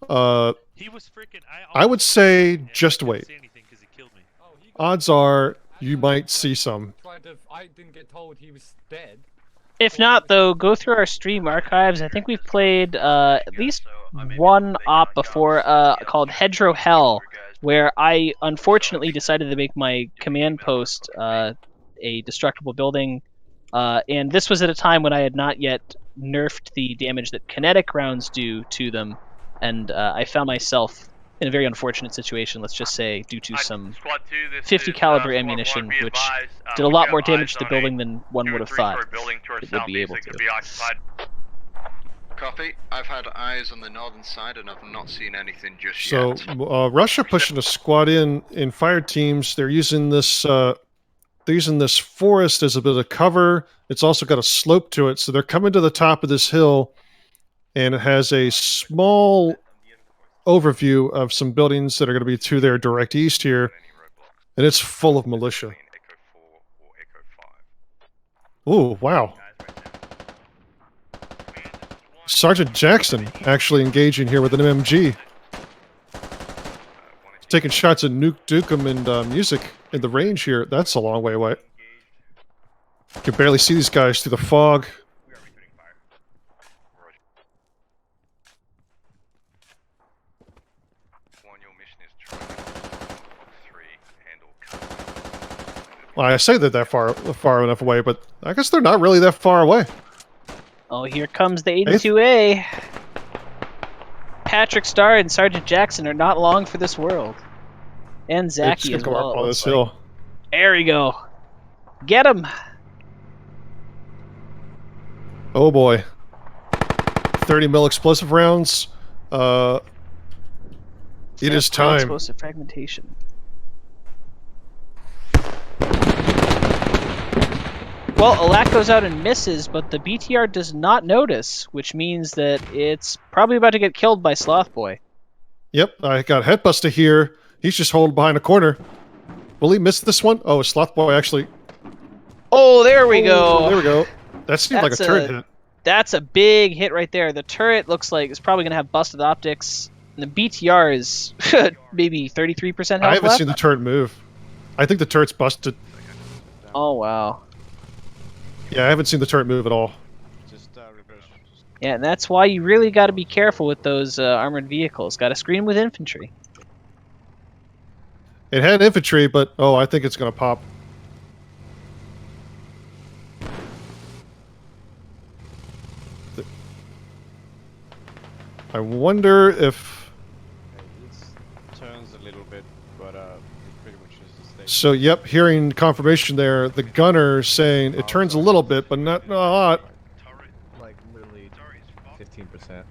He was freaking. I would say just wait. Say anything 'cause he killed me. odds are you might see some. I didn't get told he was dead. If not, though, go through our stream archives. I think we've played at least one op before called Hedgerow Hell, where I unfortunately decided to make my command post a destructible building. And this was at a time when I had not yet nerfed the damage that kinetic rounds do to them. And I found myself in a very unfortunate situation, let's just say, due to some 50 caliber ammunition, which did a lot more damage to the building than one would have thought it would be able to. Copy. I've had eyes on the northern side and I've not seen anything just So yet. Russia pushing a squad in fire teams. They're using this forest as a bit of cover. It's also got a slope to it, so they're coming to the top of this hill, and it has a small overview of some buildings that are going to be to their direct east here, and it's full of militia. Ooh, wow. Sergeant Jackson actually engaging here with an MMG. Taking shots at Nuke Dukem and music in the range here. That's a long way away. You can barely see these guys through the fog. Well, I say they're that far enough away, but I guess they're not really that far away. Oh, here comes the 82A. Patrick Starr and Sergeant Jackson are not long for this world. And Zachy as well. On this hill. There we go. Get him. Oh boy. 30 mil explosive rounds. It is time. Explosive fragmentation. Well, Alak goes out and misses, but the BTR does not notice, which means that it's probably about to get killed by Sloth Boy. Yep, I got Headbuster here. He's just holding behind a corner. Will he miss this one? Oh, Sloth Boy actually... Oh, there we go. There we go. That seemed like a turret hit. That's a big hit right there. The turret looks like it's probably going to have busted optics. And the BTR is maybe 33% health I haven't left. seen the turret move. I think the turret's busted. Oh, wow. Yeah, I haven't seen the turret move at all. Yeah, and that's why you really got to be careful with those armored vehicles. Got to screen with infantry. It had infantry, but oh, I think it's going to pop. I wonder if... It turns a little bit, but it pretty much is the same. So, yep, hearing confirmation there, the gunner saying it turns a little bit, but not a lot. Like literally 15%.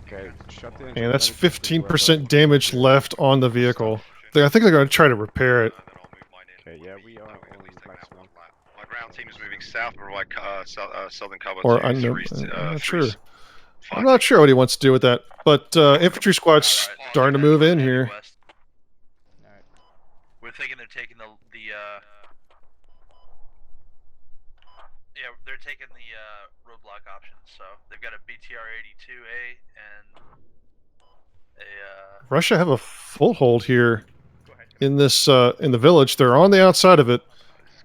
Okay, shut the And that's 15% damage left on the vehicle. I think they're going to try to repair it. Okay, yeah, we are on black swan. My ground team is moving south, provide southern cover Or to I'm Cerise, not sure. I'm not sure what he wants to do with that. But infantry squad's starting to move in here. We're thinking they're taking the yeah, they're taking the roadblock option. So they've got a BTR 82A and a Russia have a foothold here in this in the village. They're on the outside of it,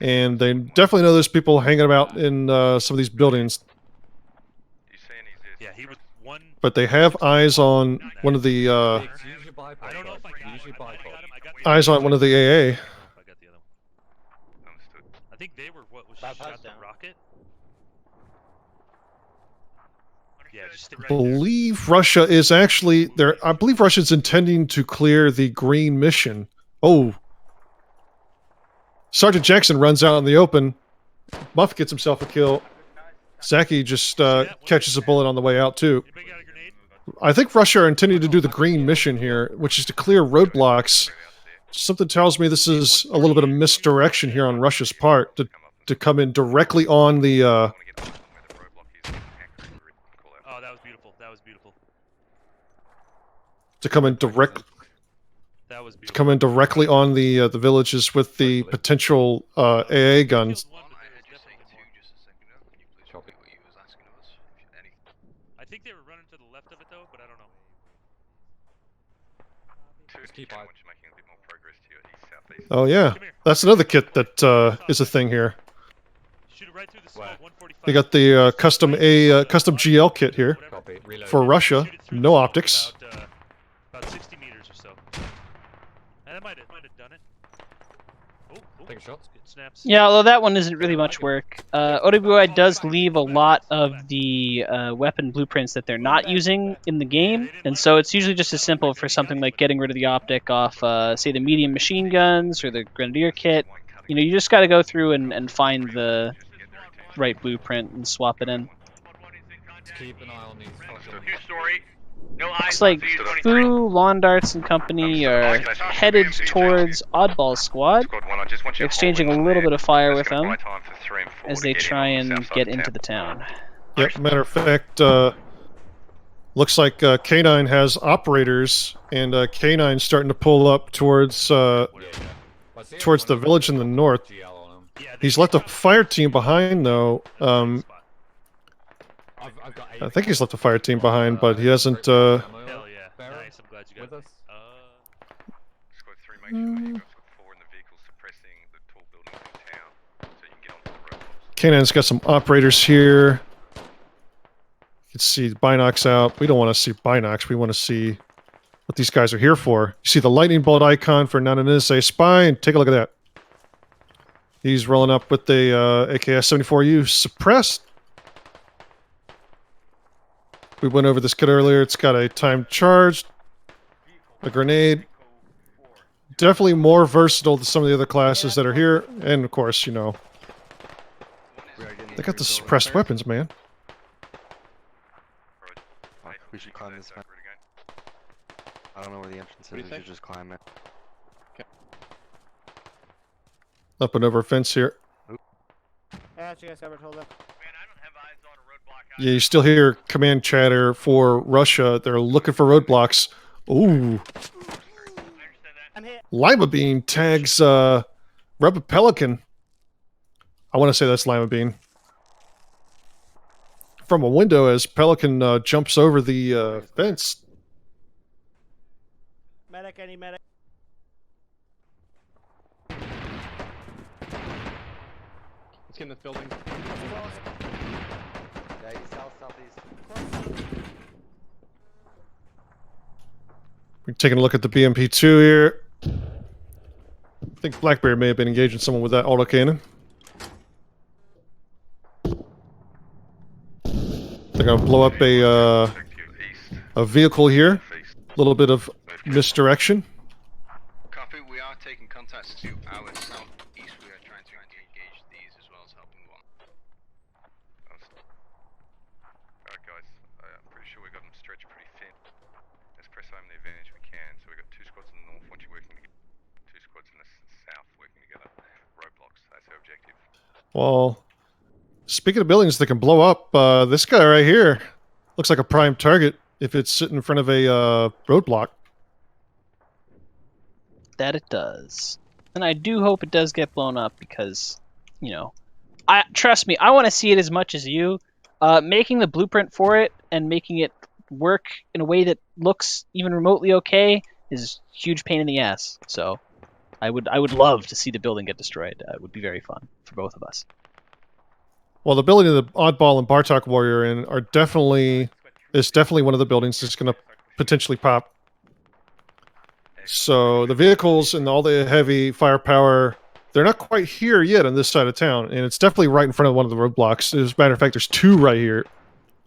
and they definitely know there's people hanging about in some of these buildings. Yeah, he was one. But they have eyes on one of the eyes on one of the AA. I think they were what was shot the rocket. Yeah, just I believe Russia is actually there. I believe Russia's intending to clear the green mission. Oh, Sergeant Jackson runs out in the open. Muff gets himself a kill. Zachy just catches a bullet on the way out too. I think Russia are intending to do the green mission here, which is to clear roadblocks. Something tells me this is a little bit of misdirection here on Russia's part to come in directly on the. Oh, that was beautiful. That was beautiful. To come in directly on the villages with the potential AA guns. I think they were running to the left of it though, but I don't know. Just keep eye. Oh yeah, that's another kit that is a thing here. You got the custom GL kit here for Russia. No optics. About 60 meters or so. And that might have done it. Take a shot. Good snaps. Yeah, although that one isn't really much work. OWI does leave a lot of the weapon blueprints that they're not using in the game, and so it's usually just as simple for something like getting rid of the optic off, say, the medium machine guns or the grenadier kit. You know, you just got to go through and find the right blueprint and swap it in. Keep an eye on these fucking... Two-story. No Looks like Fu, Lawn Darts, and company are headed towards Oddball Squad. They're exchanging a little bit of fire with them as they try and get into the town. Yep, matter of fact, looks like K9 has operators, and K9's starting to pull up towards the village in the north. He's left a fire team behind, though. I think he's left a fire team behind, but he hasn't. Hell yeah. Nice, I'm glad you got this. Squad 3, make sure that you've got Squad 4 in the vehicle suppressing the tall buildings in town so you can get onto the roadblocks. K9's got some operators here. You can see binocs out. We don't want to see binocs. We want to see what these guys are here for. You see the lightning bolt icon for not an NSA spy, and take a look at that. He's rolling up with the AKS-74U suppressed. We went over this kit earlier. It's got a timed charge, a grenade. Definitely more versatile than some of the other classes that are here. And of course, you know, they got the suppressed weapons, man. We should climb this man. I don't know where the entrance is. We should just climb it. Okay. Up and over a fence here. Yeah, you guys ever told them? Yeah, you still hear command chatter for Russia. They're looking for roadblocks. Ooh. Lima Bean tags Rubber Pelican. I want to say that's Lima Bean. From a window as Pelican jumps over the fence. Medic, any medic? Let's get in this building. We're taking a look at the BMP-2 here. I think Blackberry may have been engaging someone with that autocannon. They're going to blow up a vehicle here. A little bit of misdirection. Copy, we are taking contacts to our southeast. We are trying to engage these as well as helping one. Alright guys, I'm pretty sure we got them stretched pretty thin. Let's press home the advantage we can. So we've got 2 squads in the north, once you're working together. 2 squads in the south working together. Roadblocks, that's our objective. Well, speaking of buildings that can blow up, this guy right here looks like a prime target if it's sitting in front of a roadblock. That it does. And I do hope it does get blown up because, you know, trust me, I want to see it as much as you. Making the blueprint for it and making it work in a way that looks even remotely okay is a huge pain in the ass. So I would love to see the building get destroyed. It would be very fun for both of us. Well, the building that Oddball and Bartok Warrior in are definitely one of the buildings that's going to potentially pop. So the vehicles and all the heavy firepower, they're not quite here yet on this side of town, and it's definitely right in front of one of the roadblocks. As a matter of fact, there's 2 right here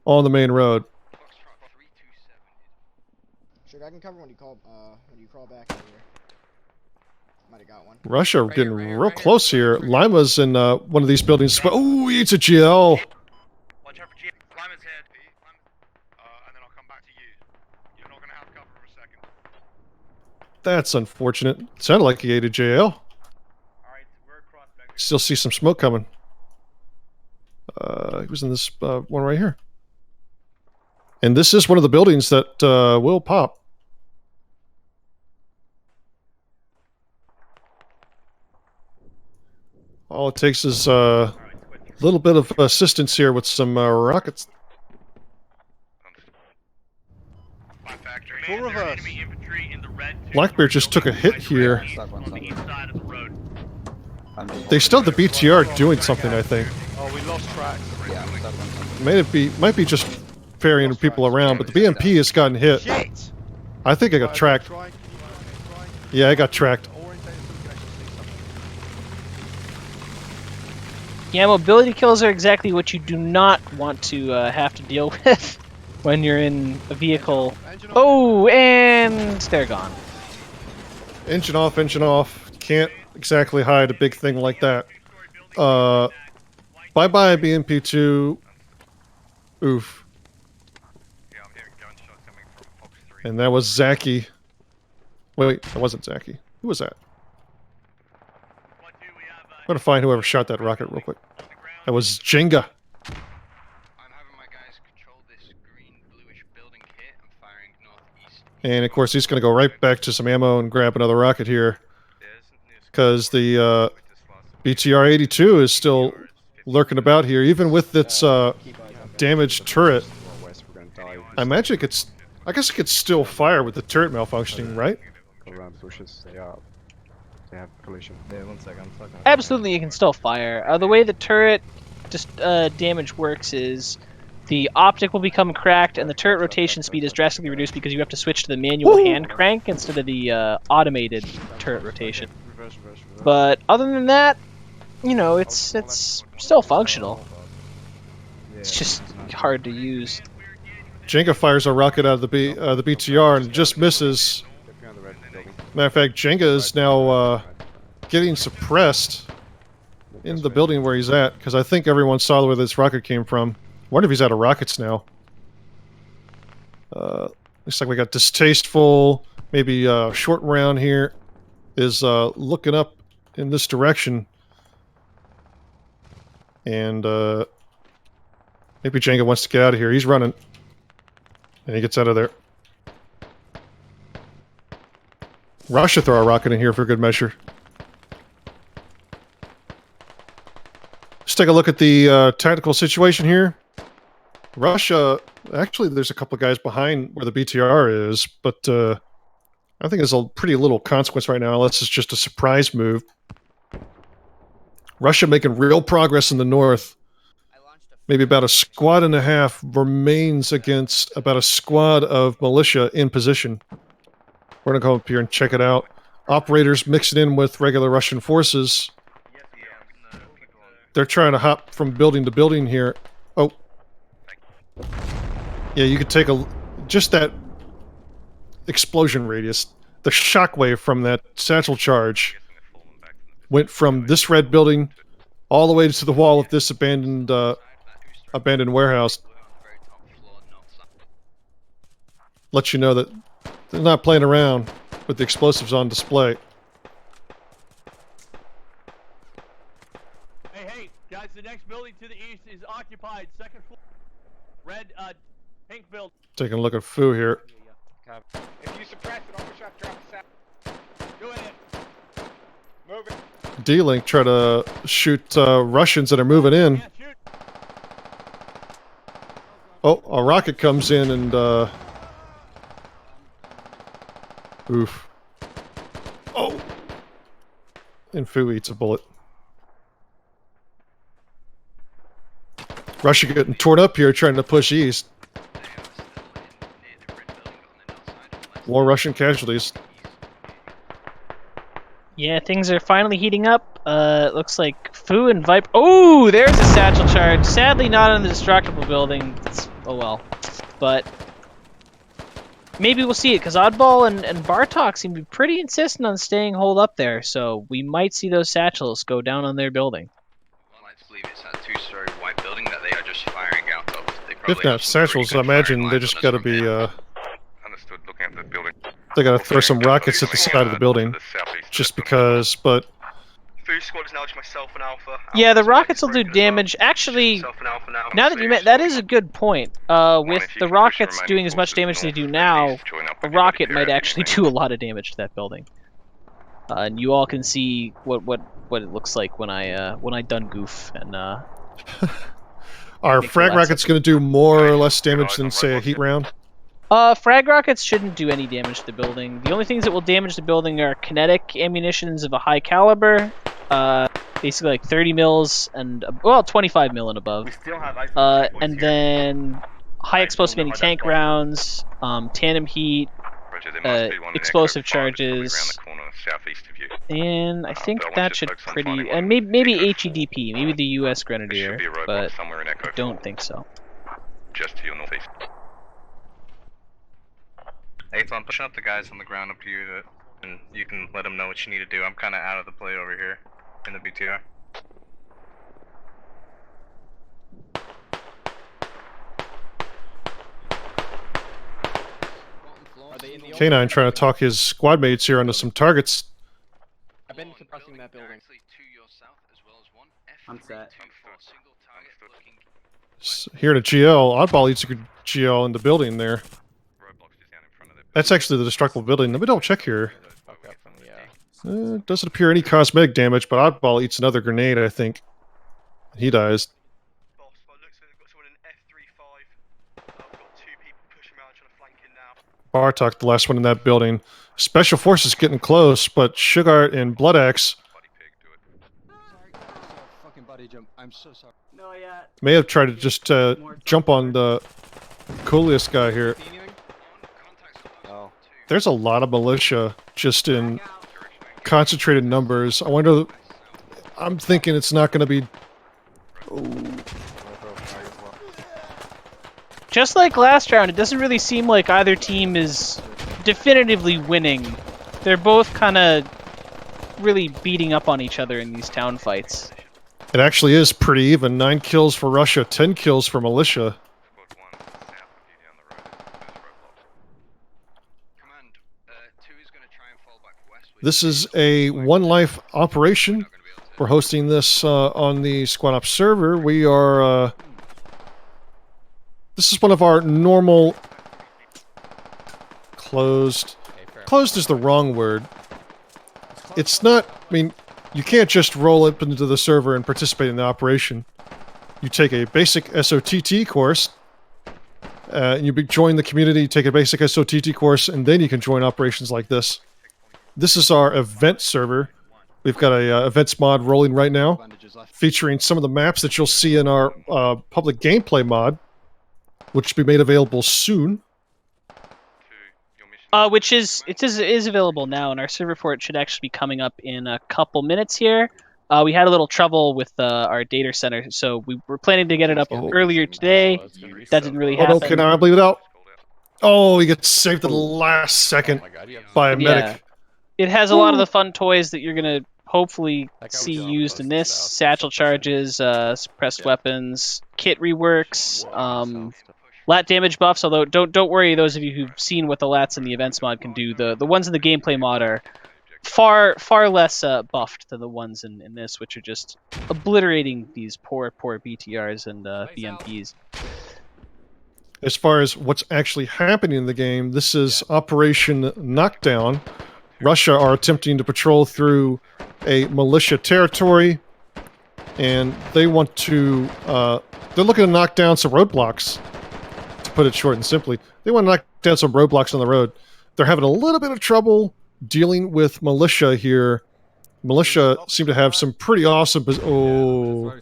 on the main road. Sure, I can cover when you crawl back over here. Might have got one. Russia getting real close here. Lima's in one of these buildings. Oh, he eats a GL. Watch out for GL. Lima's head. And then I'll come back to you. You're not going to have cover for a second. That's unfortunate. Sounded like he ate a JL. Still see some smoke coming. He was in this one right here. And this is one of the buildings that will pop. All it takes is a little bit of assistance here with some rockets. Full reverse. Blackbeard just took a hit here. On the east side of the road. They still have the BTR doing something, I think. Oh, we lost track. Might be just ferrying people around, but the BMP has gotten hit. I think I got tracked. Yeah, I got tracked. Yeah, mobility kills are exactly what you do not want to have to deal with when you're in a vehicle. Oh, and they're gone. Engine off, engine off. Can't exactly hide a big thing like that. Bye-bye, BMP2. Oof. And that was Zaki. Wait, that wasn't Zaki. Who was that? I'm gonna find whoever shot that rocket real quick. That was Jenga. And of course he's gonna go right back to some ammo and grab another rocket here. Because the BTR-82 is still lurking about here, even with its damaged turret. I imagine it could... I guess it could still fire with the turret malfunctioning, right? Around bushes, they have collision. Yeah, 1 second. Absolutely, it can still fire. The way the turret damage works is the optic will become cracked and the turret rotation speed is drastically reduced because you have to switch to the manual hand crank instead of the automated turret rotation. But other than that, you know, it's still functional. It's just hard to use. Jenga fires a rocket out of the BTR and just misses. Matter of fact, Jenga is now getting suppressed in the building where he's at, because I think everyone saw where this rocket came from. I wonder if he's out of rockets now. Looks like we got Distasteful, maybe Short Round here is looking up in this direction. And maybe Jenga wants to get out of here. He's running. And he gets out of there. Rush should throw a rocket in here for good measure. Let's take a look at the tactical situation here. Russia, actually there's a couple of guys behind where the BTR is, but I think there's a pretty little consequence right now unless it's just a surprise move. Russia making real progress in the north. Maybe about a squad and a half remains against about a squad of militia in position. We're going to go up here and check it out. Operators mixing in with regular Russian forces. They're trying to hop from building to building here. Oh. Yeah, you could take just that explosion radius. The shockwave from that satchel charge went from this red building all the way to the wall of this abandoned warehouse. Let you know that they're not playing around with the explosives on display. Hey, guys, the next building to the east is occupied. Second floor. Red, pink building. Taking a look at Fu here. If you suppress it, I'll push up, drop the south. Go ahead. Move it. D-Link try to shoot Russians that are moving in. Oh, a rocket comes in and oof. Oh! And Fu eats a bullet. Russia getting torn up here trying to push east. More Russian casualties. Yeah, things are finally heating up. Looks like Fu and Viper. Oh, there's a satchel charge. Sadly, not in the destructible building. Oh well. But maybe we'll see it, because Oddball and Bartok seem to be pretty insistent on staying holed up there. So we might see those satchels go down on their building. Well, I believe it's a two-story white building that they are just firing out of. If not satchels, I imagine they just got to be. Understood. Looking at the building. They got to throw some rockets at the side of the building, just because. But Food squad is now just myself and Alpha. yeah, the rockets will do damage. Actually, now that you met, that is a good point. With the rockets doing as much damage as they do now, a rocket might actually do a lot of damage to that building. And you all can see what it looks like when I done goof and. Are frag rockets going to do more or less damage than, say, a heat round? Frag rockets shouldn't do any damage to the building. The only things that will damage the building are kinetic ammunitions of a high caliber, basically like 30 mils and, well, 25 mil and above. We still have ice And then high explosive anti-tank rounds, tandem heat, Roger, there must be one in explosive Echo 5 that's probably around charges, the corner southeast of you. and I think but I want that you to should focus on pretty, finding and one maybe Echo 4. HEDP, maybe the U.S. There Grenadier, should be a roadblock but somewhere in Echo 4. don't think so. Just to your northeast. Aethon, I'm pushing up the guys on the ground up to you, and you can let them know what you need to do. I'm kind of out of the play over here in the BTR. K9 trying to talk his squad mates here onto some targets. I've been suppressing that building. I'm set. Here in a GL, Oddball eats a good GL in the building there. That's actually the destructible building. Let me double check here. Doesn't appear any cosmetic damage, but Oddball eats another grenade, I think. He dies. Bartok, the last one in that building. Special Forces getting close, but Sugart and Blood Axe I'm so sorry. No, yeah. may have tried to just jump on the coolest guy here. There's a lot of militia just in concentrated numbers. I wonder. I'm thinking it's not going to be. Just like last round, it doesn't really seem like either team is definitively winning. They're both kind of really beating up on each other in these town fights. It actually is pretty even. 9 kills for Russia, 10 kills for militia. This is a one-life operation. We're hosting this on the Squad Ops server. We are... this is one of our normal... Closed. Closed is the wrong word. It's not... I mean, you can't just roll up into the server and participate in the operation. You take a basic SOTT course, and you join the community, take a basic SOTT course, and then you can join operations like this. This is our event server. We've got a events mod rolling right now, featuring some of the maps that you'll see in our public gameplay mod, which will be made available soon. Which is available now, and our server for it should actually be coming up in a couple minutes here. We had a little trouble with our data center, so we were planning to get it up earlier today. That didn't really happen. Oh, no, can I bleed it out? Oh, he gets saved at the last second by a medic. It has a lot of the fun toys that you're going to hopefully see used in this. Satchel charges, suppressed weapons, kit reworks, lat damage buffs, although don't worry, those of you who've seen what the lats in the events mod can do. The ones in the gameplay mod are far less buffed than the ones in this, which are just obliterating these poor BTRs and BMPs. As far as what's actually happening in the game, this is Operation Knockdown. Russia are attempting to patrol through a militia territory, and they want to, they're looking to knock down some roadblocks, to put it short and simply. They want to knock down some roadblocks on the road. They're having a little bit of trouble dealing with militia here. Militia seem to have some pretty awesome... Oh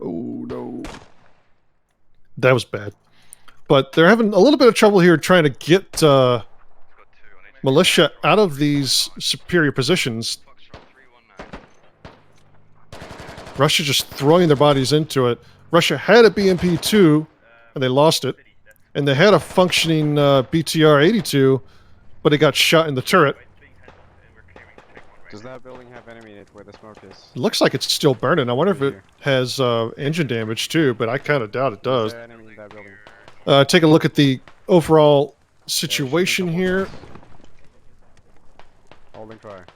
no. That was bad. But they're having a little bit of trouble here trying to get militia out of these superior positions. Russia just throwing their bodies into it. Russia had a BMP-2, and they lost it. And they had a functioning BTR-82, but it got shot in the turret. Does that building have enemy in it where the smoke is? It looks like it's still burning. I wonder if it has engine damage too, but I kind of doubt it does. Take a look at the overall situation here.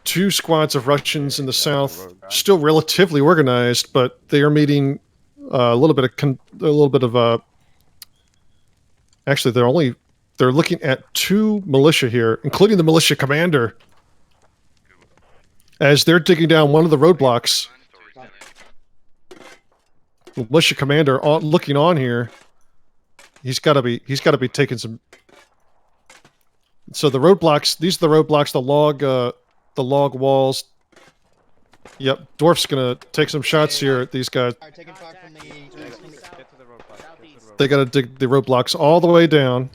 2 squads of Russians in the south, still relatively organized, but they are meeting a little bit of actually, they're looking at 2 militia here, including the militia commander, as they're digging down one of the roadblocks. The militia commander looking on here. He's got to be taking some So the roadblocks, these are the roadblocks, the log walls. Yep, Dwarf's gonna take some shots here at these guys. They gotta dig the roadblocks all the way down.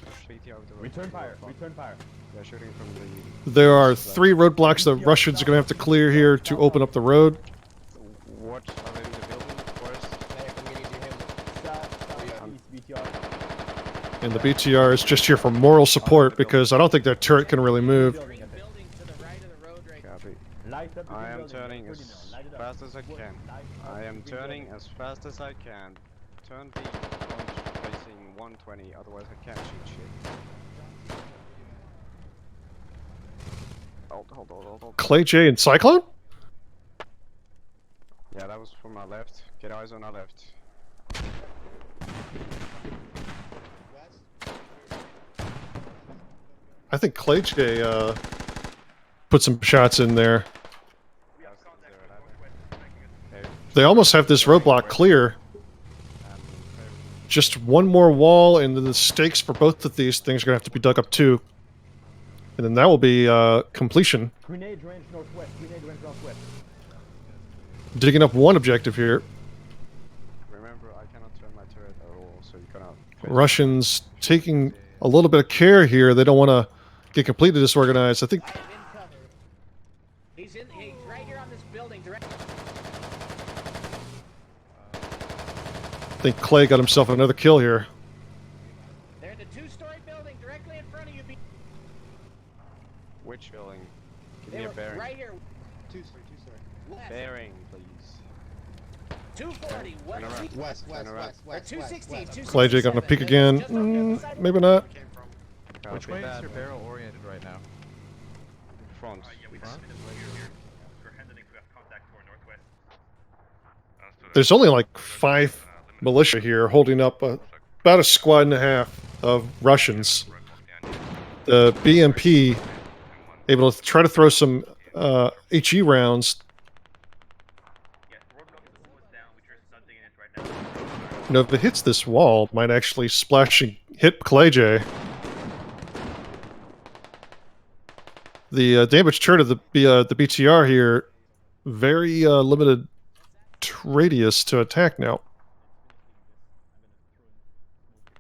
Return fire. Return fire. They're shooting from the. There are 3 roadblocks the Russians are gonna have to clear here to open up the road. What are they in the building first? And the BTR is just here for moral support because I don't think that turret can really move. Copy. I am turning as fast as I can. I am turning as fast as I can. Turn the front facing 120, otherwise I can't shoot shit. Hold. Clay J and Cyclone? Yeah, that was from our left. Get eyes on our left. I think Clay J put some shots in there. They almost have this roadblock clear. Just one more wall, and then the stakes for both of these things are going to have to be dug up too. And then that will be completion. Grenade range northwest. Grenade range northwest. Digging up one objective here. Remember, I cannot turn my turret at all, so you cannot. Russians taking a little bit of care here. They don't want to get completely disorganized. I think. He's right here on this building. I think Clay got himself another kill here. They're in the 2-story building directly in front of you. Which building? Give me a bearing. Right here. 2-story. Bearing, please. 240. West. 216. Clay J gonna peek again. Maybe not. Which way is your barrel oriented right now? Front. There's only like 5 militia here holding up about a squad and a half of Russians. The BMP able to try to throw some HE rounds. You know, if it hits this wall, it might actually splash and hit Clay J. The damage turret of the BTR here, very limited radius to attack now.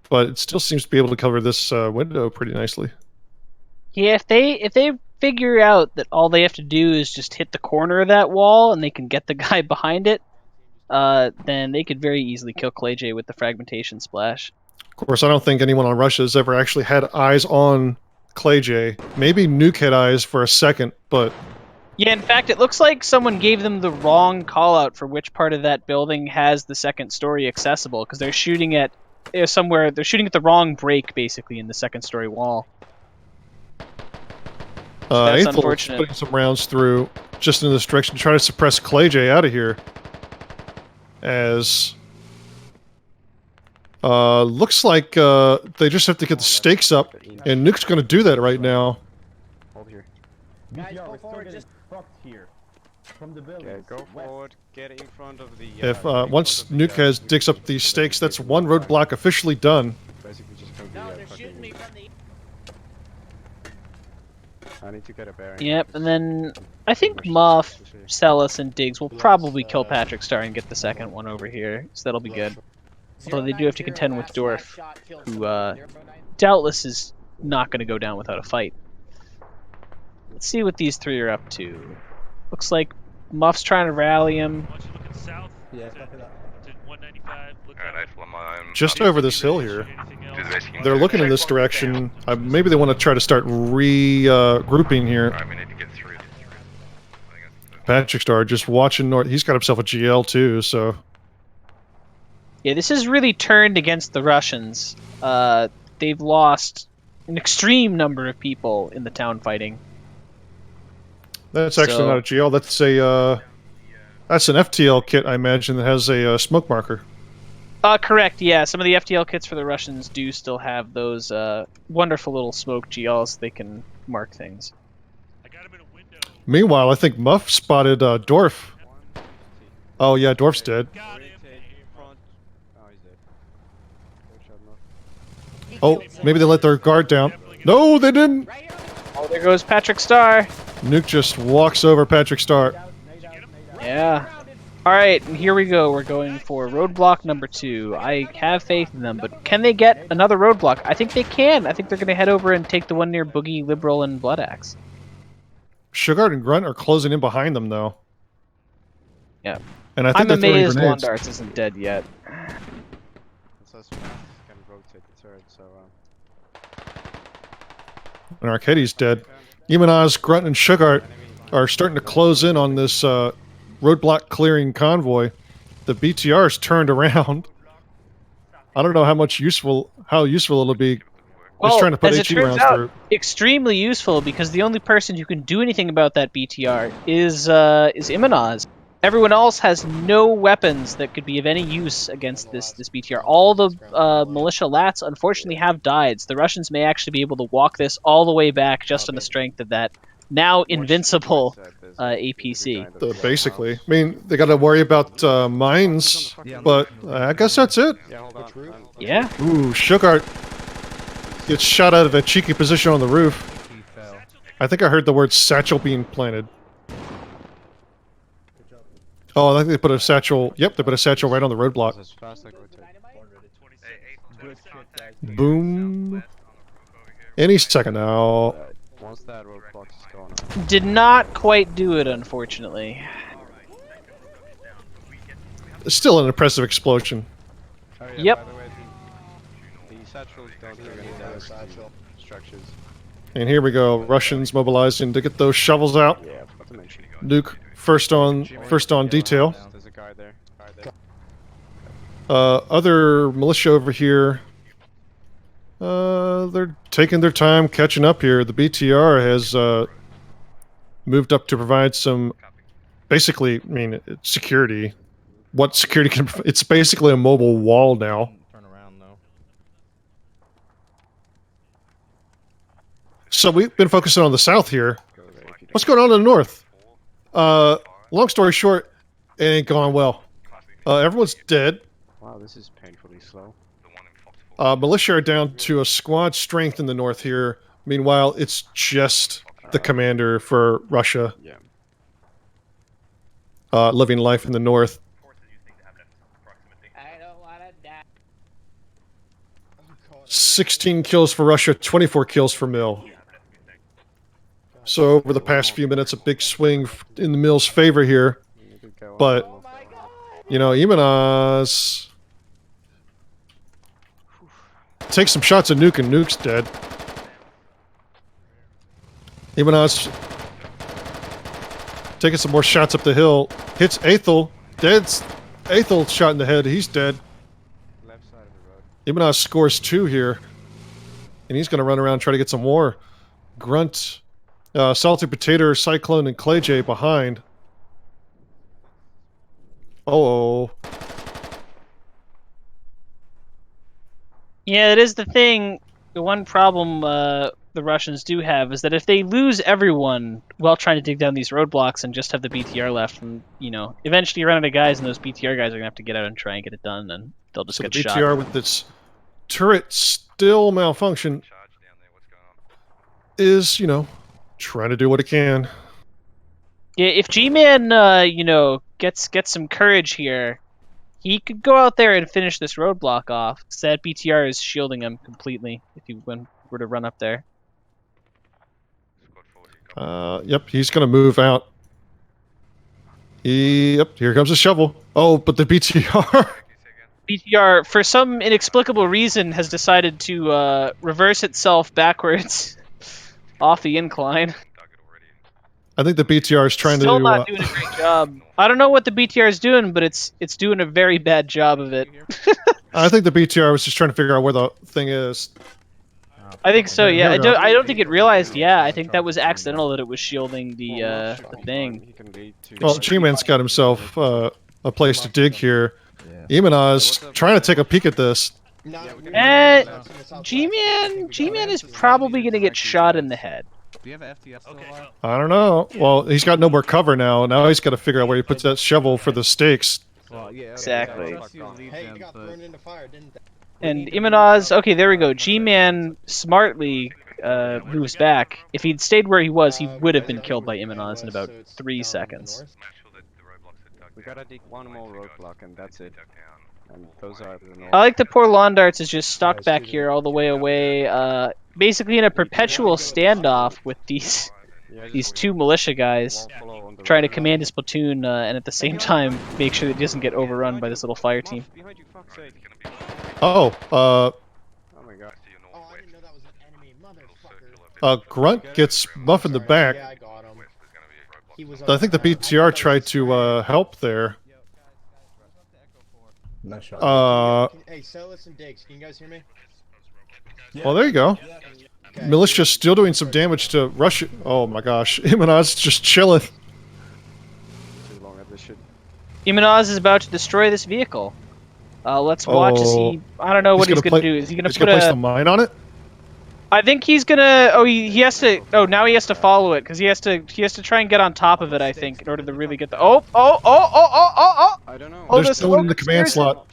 But it still seems to be able to cover this window pretty nicely. Yeah, if they figure out that all they have to do is just hit the corner of that wall and they can get the guy behind it, then they could very easily kill Clay J with the fragmentation splash. Of course, I don't think anyone on Russia has ever actually had eyes on Clay J. Maybe Nuke had eyes for a second, but... Yeah, in fact, it looks like someone gave them the wrong call-out for which part of that building has the second story accessible, because they're shooting at somewhere. They're shooting at the wrong break, basically, in the second story wall. That's unfortunate. Unfortunate. Putting some rounds through just in this direction to try to suppress Clay J out of here. As looks like they just have to get the stakes up, and Nuke's going to do that right now. Hold here. Guys, go forward. Just fucked here. From the building. Okay, go forward. Get in front of the. If once Nuke digs up these stakes, that's one roadblock officially done. Basically, just come No, they're shooting me from the. I need to get a bearing. Yep, and then I think Muff, Celis, and Diggs will probably kill Patrick Star and get the second one over here, so that'll be good. Although they do have to contend with Dorf, who doubtless is not going to go down without a fight. Let's see what these 3 are up to. Looks like Muff's trying to rally him. Yeah, to 195. Just over this hill here. They're looking in this direction. Maybe they want to try to start regrouping here. Patrick Star just watching north. He's got himself a GL too, so... Yeah, this is really turned against the Russians. They've lost an extreme number of people in the town fighting. That's actually not a GL. That's a that's an FTL kit, I imagine, that has a smoke marker. Correct. Yeah, some of the FTL kits for the Russians do still have those wonderful little smoke GLs. They can mark things. Meanwhile, I think Muff spotted Dorf. Oh yeah, Dorf's dead. Oh, maybe they let their guard down. No, they didn't. there goes Patrick Starr. Nuke just walks over Patrick Starr. Yeah. Alright, and here we go. We're going for roadblock number 2. I have faith in them, but can they get another roadblock? I think they can. I think they're going to head over and take the one near Boogie, Liberal, and Blood Axe. Sugar and Grunt are closing in behind them, though. Yeah. And I think I'm they're throwing amazed grenades. Wandarts isn't dead yet. It's as fast as can rotate the turret, so And Arcadie's dead. Imanaz, Grunt, and Sugart are starting to close in on this roadblock clearing convoy. The BTR's turned around. I don't know how useful it'll be. Well, Just trying to put as it HE turns rounds out, through. extremely useful because the only person who can do anything about that BTR is Imanaz. Everyone else has no weapons that could be of any use against this BTR. All the militia lats unfortunately have died. So the Russians may actually be able to walk this all the way back just on the strength of that now invincible APC. Basically. I mean, they got to worry about mines, but I guess that's it. Yeah. Ooh, Sugart gets shot out of a cheeky position on the roof. I think I heard the word satchel being planted. Oh, I think they put a satchel. Yep, they put a satchel right on the roadblock. Boom. Any second now. once that roadblock is gone. Did not quite do it, unfortunately. Still an impressive explosion. Oh, yeah, Yep. By the way, the satchels don't do any damage to structures. And here we go. Russians mobilizing to get those shovels out. Yeah, I forgot to mention. Nuke first on detail. There's a guy there. Other militia over here. They're taking their time catching up here. The BTR has moved up to provide some, basically, I mean, it's security. What security can? It's basically a mobile wall now. Turn around though. So we've been focusing on the south here. What's going on in the north? Long story short, it ain't going well. Everyone's dead. Wow, this is painfully slow. Militia are down to a squad strength in the north here. Meanwhile, it's just the commander for Russia. Yeah. Living life in the north. I don't wanna die. 16 kills for Russia, 24 kills for Mill. So over the past few minutes, a big swing in the Mill's favor here. But, you know, Imanaz takes some shots at Nuke, and Nuke's dead. Imanaz taking some more shots up the hill. Hits Aethel. Dead. Aethel shot in the head. He's dead. Left side of the road. Imanaz scores 2 here. And he's going to run around and try to get some more. Grunt, Salty Potato, Cyclone, and Clayjay behind. Uh-oh. Yeah, it is the thing. The one problem the Russians do have is that if they lose everyone while trying to dig down these roadblocks and just have the BTR left, and you know, eventually you run out of guys, and those BTR guys are gonna have to get out and try and get it done, and they'll just So get the shot. BTR with its turret still malfunction is, you know, trying to do what it can. Yeah, if G-Man, you know, gets some courage here, he could go out there and finish this roadblock off. 'Cause that BTR is shielding him completely if he were to run up there. Yep, he's going to move out. Yep, here comes the shovel. Oh, but the BTR... BTR, for some inexplicable reason, has decided to reverse itself backwards off the incline. I think the BTR is trying Still to... not doing a great job. I don't know what the BTR is doing, but it's doing a very bad job of it. I think the BTR was just trying to figure out where the thing is. I think so. Yeah, Here we go. I don't think it realized. Yeah, I think that was accidental that it was shielding the thing. Well, G-Man's got himself a place to dig here. Imanaz trying to take a peek at this. G-Man is probably gonna get shot in the head. Do you have an FTS still alive? I don't know. Well, he's got no more cover now. Now he's got to figure out where he puts that shovel for the stakes. Well, yeah, Exactly. Hey, got thrown into fire, didn't they? And Imanaz, okay, there we go. G-Man smartly moves back. If he'd stayed where he was, he would have been killed by Imanaz in about 3 seconds. We gotta dig one more roadblock and that's it. And those are the north. I like the poor lawn darts is just stuck back here all the way away, basically in a perpetual standoff with these two militia guys trying to command his platoon and at the same time make sure that he doesn't get overrun by this little fire team. Oh, Oh my god. Oh, I didn't know that was an enemy, motherfucker. Grunt gets muff in the back. Yeah, I got him. He was I think the BTR tried to help there. Nice shot. Hey, Celis and Diggs, can you guys hear me? Well, there you go. Okay. Militia's still doing some damage to Russia. Oh my gosh, Imanaz just chilling. Too long at this shit. Imanaz is about to destroy this vehicle. Let's watch as he... I don't know what he's gonna do. Is he gonna put place the mine on it? I think he's gonna... Oh, he has to... Oh, now he has to follow it, because he has to try and get on top of it, I think, in order to really get the... Oh! I don't know. Oh, There's no one in the command slot.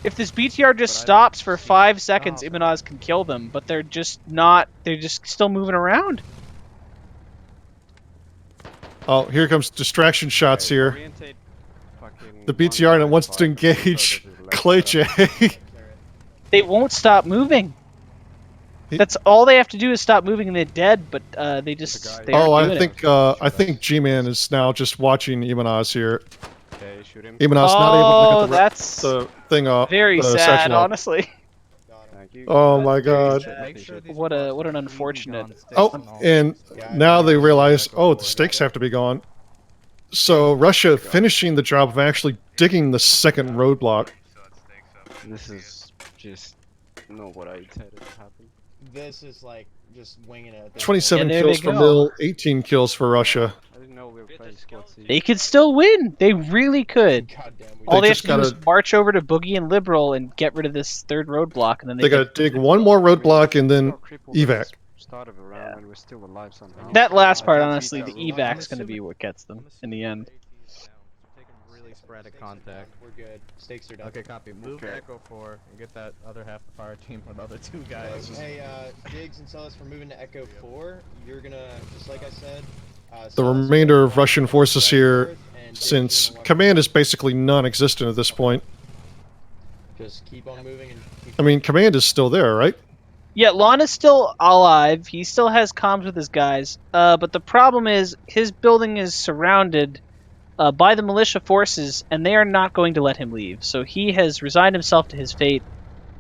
If this BTR just stops for 5 seconds, Imanaz can kill them, but they're just not... They're just still moving around. Oh, here comes distraction shots here. The BTR and it wants to engage Clay J. They won't stop moving. That's all they have to do is stop moving and they're dead, but they just... They aren't doing it. I think G-Man is now just watching Imanaz here. Okay, shoot him. Imanaz not able to get that's the thing off. very the sad, satchel off. honestly. Oh my god. What an unfortunate... Oh, and now they realize, oh, the stakes have to be gone. So Russia finishing the job of actually digging the second roadblock. This is just not what I intended to happen. This is like just winging it. 27 kills for Mill, 18 kills for Russia. I didn't know we were playing squad C. They could still win. They really could. All they have just to do is march over to Boogie and Liberal and get rid of this third roadblock, and then They gotta dig one more roadblock and then evac. Started around and we're still alive somehow. That last part, honestly, the evac's gonna be what gets them in the end. Really sporadic contact. We're good. Stakes are done. Okay, copy. Move to Echo 4 and get that other half of the fire team from the other two guys. Hey, Diggs and Celis, for moving to Echo 4, you're gonna, just like I said... The remainder of Russian forces here, since command is basically non-existent at this point. Just keep on moving and keep... I mean, command is still there, right? Yeah, Lon is still alive. He still has comms with his guys. But the problem is, his building is surrounded by the militia forces, and they are not going to let him leave. So he has resigned himself to his fate.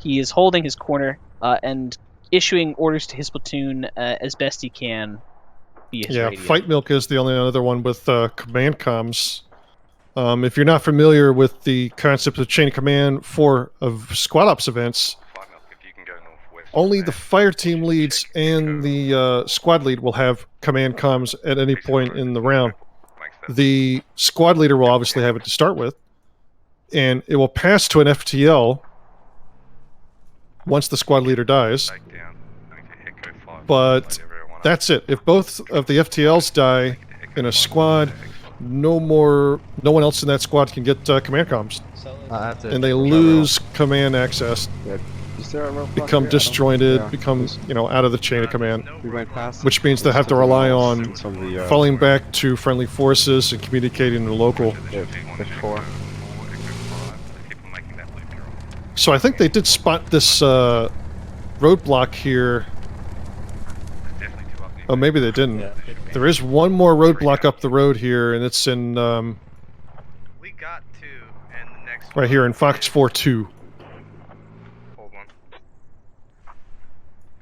He is holding his corner and issuing orders to his platoon as best he can via his radio. Fight Milk is the only other one with command comms. If you're not familiar with the concept of chain of command of squad ops events, only the fire team leads and the squad lead will have command comms at any point in the round. The squad leader will obviously have it to start with, and it will pass to an FTL once the squad leader dies. But that's it. If both of the FTLs die in a squad, no one else in that squad can get command comms, and they lose command access. Become disjointed, become, out of the chain of command. Which means they have to rely on falling back to friendly forces and communicating to local. So I think they did spot this roadblock here. Oh, maybe they didn't. There is one more roadblock up the road here, and it's in, We got two, and the next right here in Fox 4-2.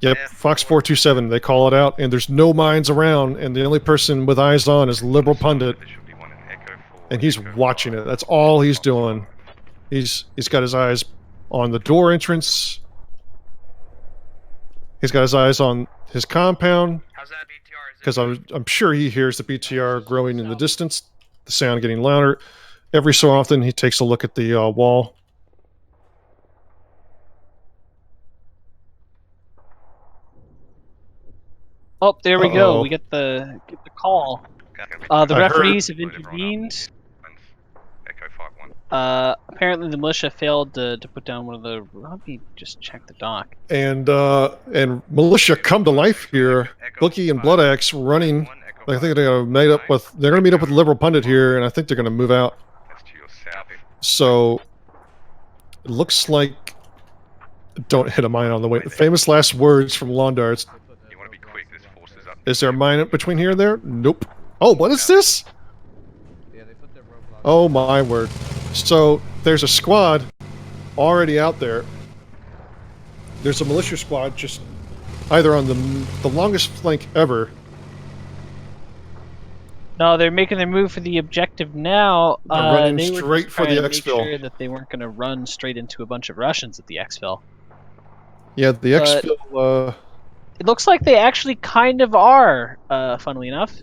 Yep, Fox 427, they call it out, and there's no mines around, and the only person with eyes on is Liberal Pundit. And he's watching it. That's all he's doing. He's got his eyes on the door entrance. He's got his eyes on his compound. Because I'm sure he hears the BTR growing in the distance, the sound getting louder. Every so often, he takes a look at the wall. Oh, there we go. We get the call. The referees have intervened. Apparently the militia failed to put down one of the. Let me just check the dock. And militia come to life here. Bookie and Blood Axe running. I think they're gonna meet up with the Liberal Pundit here, and I think they're gonna move out. That's to your south. So it looks like don't hit a mine on the way. Famous last words from lawn darts. You want to be quick. There's forces up. Is there a mine between here and there? Nope. Oh, what is this? Oh my word. So there's a squad already out there. There's a militia squad just either on the longest flank ever. No, they're making their move for the objective now. They're running they were straight just for the trying to exfil. make sure that they weren't going to run straight into a bunch of Russians at the exfil. Yeah, the But exfil. it looks like they actually kind of are, funnily enough,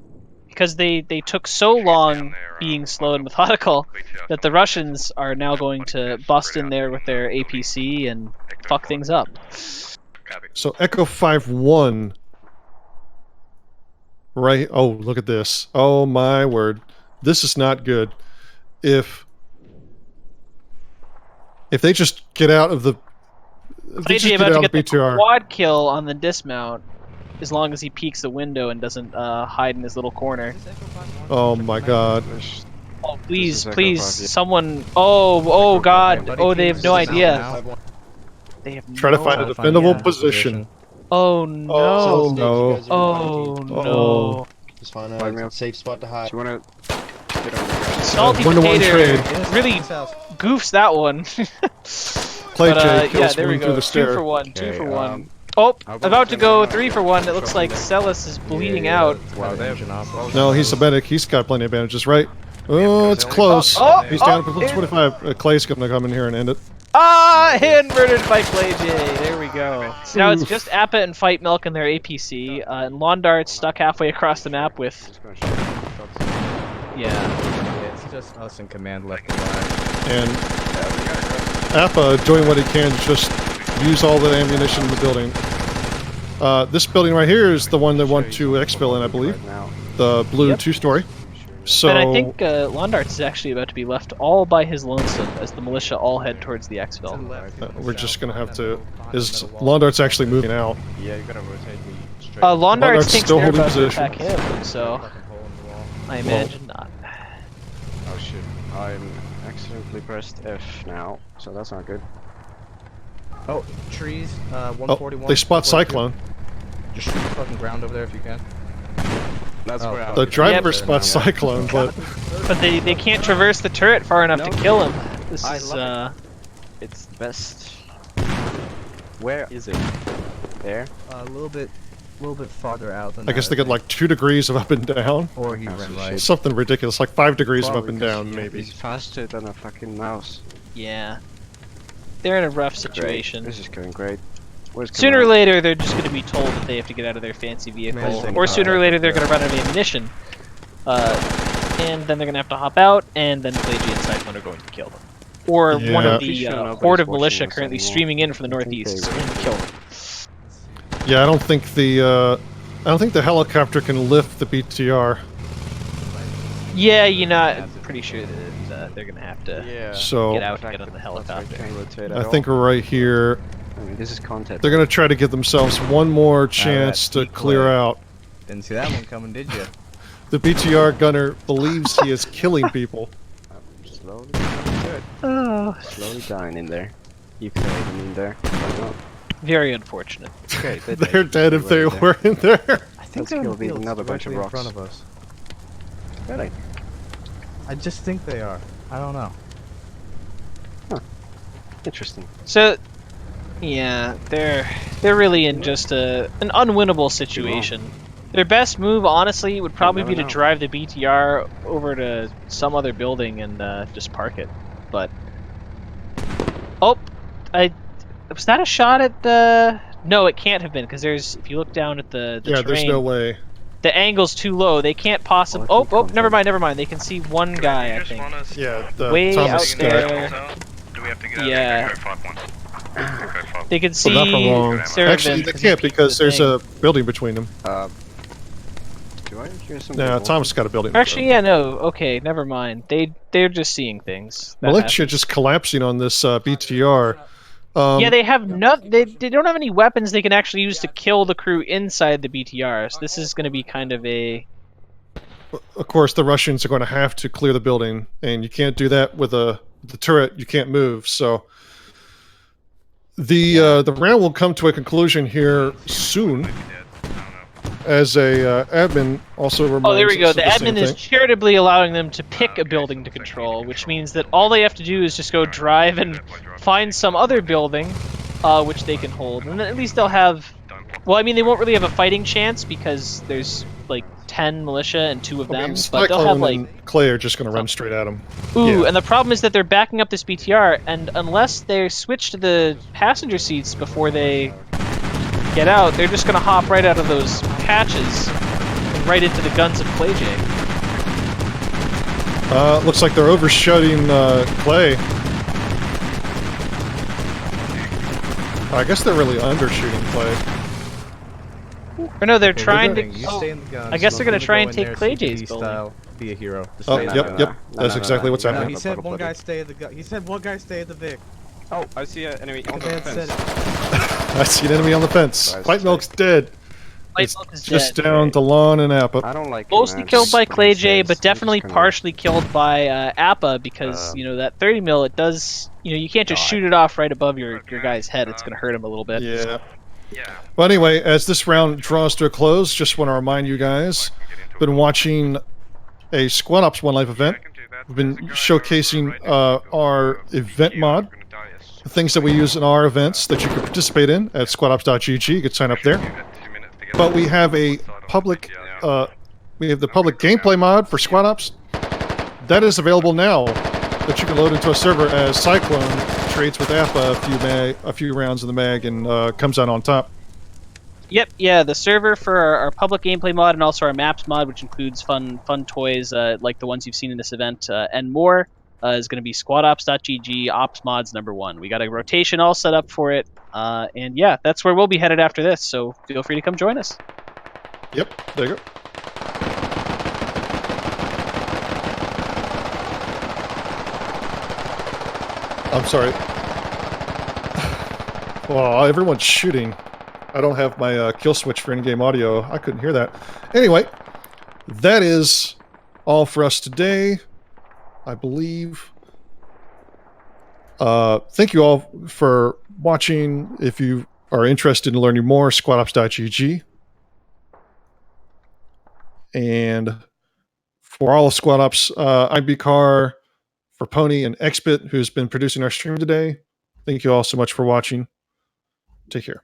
because they took so long being slow and methodical that the Russians are now going to bust in there with their APC and fuck things up. So Echo 5-1. Right. Oh, look at this. Oh my word. This is not good. If they just get out of the AJ about to get the quad kill on the dismount, as long as he peeks the window and doesn't hide in his little corner. Oh my god. Oh please, please, someone! Oh god! Oh, they have no idea. They have Try to find a defendable position. Oh no! Oh no! Oh no! Just find a safe spot to hide. Do you want to get over Salty One-to-one Potato trade. really goofs that one. Play But, Jay kills yeah, there we one go. through the 2 stair. for 1. 2 Okay, for 1. Oh, about about to go 3 for 1. It looks like Celis is bleeding out. Wow, they have No, he's a medic. He's got plenty of bandages, right? Oh, it's close. He's down to 25. Clay's gonna come in here and end it. Ah, inverted by Clay J. There we go. So now it's just Appa and Fight Milk and their APC, and Lawn Dart's stuck halfway across the map with. Yeah. It's just us in command left and right. And Appa doing what he can to just use all the ammunition in the building. This building right here is the one they want to exfil in, I believe. The blue 2-story. So And I think Londarts is actually about to be left all by his lonesome as the militia all head towards the exfil. we're just gonna have to. Is Londart's actually moving out? Yeah, you gotta rotate me straight. Londarts thinks still they're holding about to position. attack him, so I imagine not. Oh shit, I'm accidentally pressed F now, so that's not good. Oh, trees, Oh, 141. they spot Cyclone. Just shoot the fucking ground over there if you can. That's where I The was driver going. spots Cyclone, but But they can't traverse the turret far enough to kill him. This I is love It's the best. Where is it? There? A little bit farther out than I guess that, they get like 2 degrees of up and down. Or he ran right. Something ridiculous, like 5 degrees of Well, up and because down, maybe. He's faster than a fucking mouse. Yeah. They're in a rough Great. situation. This is going great. Where's Sooner or command? later, they're just going to be told that they have to get out of their fancy vehicle, Amazing. or sooner or later, they're going to run out of ammunition. And then they're going to have to hop out, and then Plagy and Cyclone are going to kill them. Or one Yeah. of the horde of militia currently streaming in from the northeast is going to kill them. Yeah, I don't think the helicopter can lift the BTR. Yeah, I'm pretty sure that they're going to have to Yeah. So get out and get on the helicopter. I think right here I mean, this is content. they're gonna try to give themselves one more chance to clear out. Didn't see that one coming, did you? The BTR gunner believes he is killing people. Slowly good. Oh. Slowly dying in there. You can even in there. Why not? Very unfortunate. Okay, They're dead if they were in there. I think Let's they're go in the beat fields another bunch of directly in rocks. front of us. Really? I just think they are. I don't know. Interesting. So, yeah, they're really in just an unwinnable situation. Their best move, honestly, would probably be to drive the BTR over to some other building and just park it. But was that a shot at the? No, it can't have been because if you look down at the Yeah, terrain, there's no way. the angle's too low. They can't possibly. Oh, never mind. They can see one guy, I think. Yeah, the Way Thomas out guy. there. Do we have to get out Yeah. Echo 5-1? They can see. Well, not for long. Sarah Actually, Vince they 'cause can't he peeked because the there's thing. a building between them. Do I hear some? Nah, Thomas got a building. Actually, yeah, no. Okay, never mind. They're just seeing things. That Militia happens. just collapsing on this BTR. Yeah, they have they don't have any weapons they can actually use to kill the crew inside the BTR. So this is going to be kind of a. Of course, the Russians are going to have to clear the building, and you can't do that with the turret. You can't move. So the round will come to a conclusion here soon. As a admin also reminds Oh, there we go. us The of same admin is thing. charitably allowing them to pick a building to control, which means that all they have to do is just go drive and find some other building, which they can hold, and at least they'll have. Well, I mean, they won't really have a fighting chance because there's like 10 militia and 2 of I them, mean, but they'll have Cyclone like. and Clay are just going to run straight at them. Ooh, and the problem is that they're backing up this BTR, and unless they switch to the passenger seats before they get out, they're just going to hop right out of those hatches and right into the guns of Clay J. Looks like they're overshooting Clay. I guess they're really undershooting Clay. Or no, they're Well, trying they're to. You stay in the guns, I guess they're let going them to try go and in take there, Clay CPD J's building. style, be a hero. Just Oh, stay in yep, that yep. gun. That's exactly what's No, happening. he said one guy stay at the gun. He said one guy stay at the Vic. Oh, I see an enemy on the Man said fence. it. I see an enemy on the fence. White Milk's dead. White Milk is Just dead. down to Lon and Appa. I don't like Mostly commands. killed by Clay J, Says, but definitely kinda- partially killed by Appa because you know that 30 mil. It does. You know, you can't just shoot it off right above your guy's head. It's going to hurt him a little bit. Yeah. Well, anyway, as this round draws to a close, just want to remind you guys, been watching a Squad Ops One Life event. We've been showcasing our event mod, the things that we use in our events that you can participate in at squadops.gg. You can sign up there. But we have a public, we have the public gameplay mod for Squad Ops. That is available now, that you can load into a server as Cyclone trades with Appa a few rounds in the mag and comes out on top. Yep, yeah, the server for our public gameplay mod and also our maps mod, which includes fun toys like the ones you've seen in this event and more, is going to be squadops.gg ops mods #1. We got a rotation all set up for it, and yeah, that's where we'll be headed after this. So feel free to come join us. Yep, there you go. I'm sorry. Well, everyone's shooting. I don't have my kill switch for in-game audio. I couldn't hear that. Anyway, that is all for us today, I believe. Thank you all for watching. If you are interested in learning more, squadops.gg. And for all of Squad Ops, I'm BCar, for Pony and Xbit, who's been producing our stream today. Thank you all so much for watching. Take care.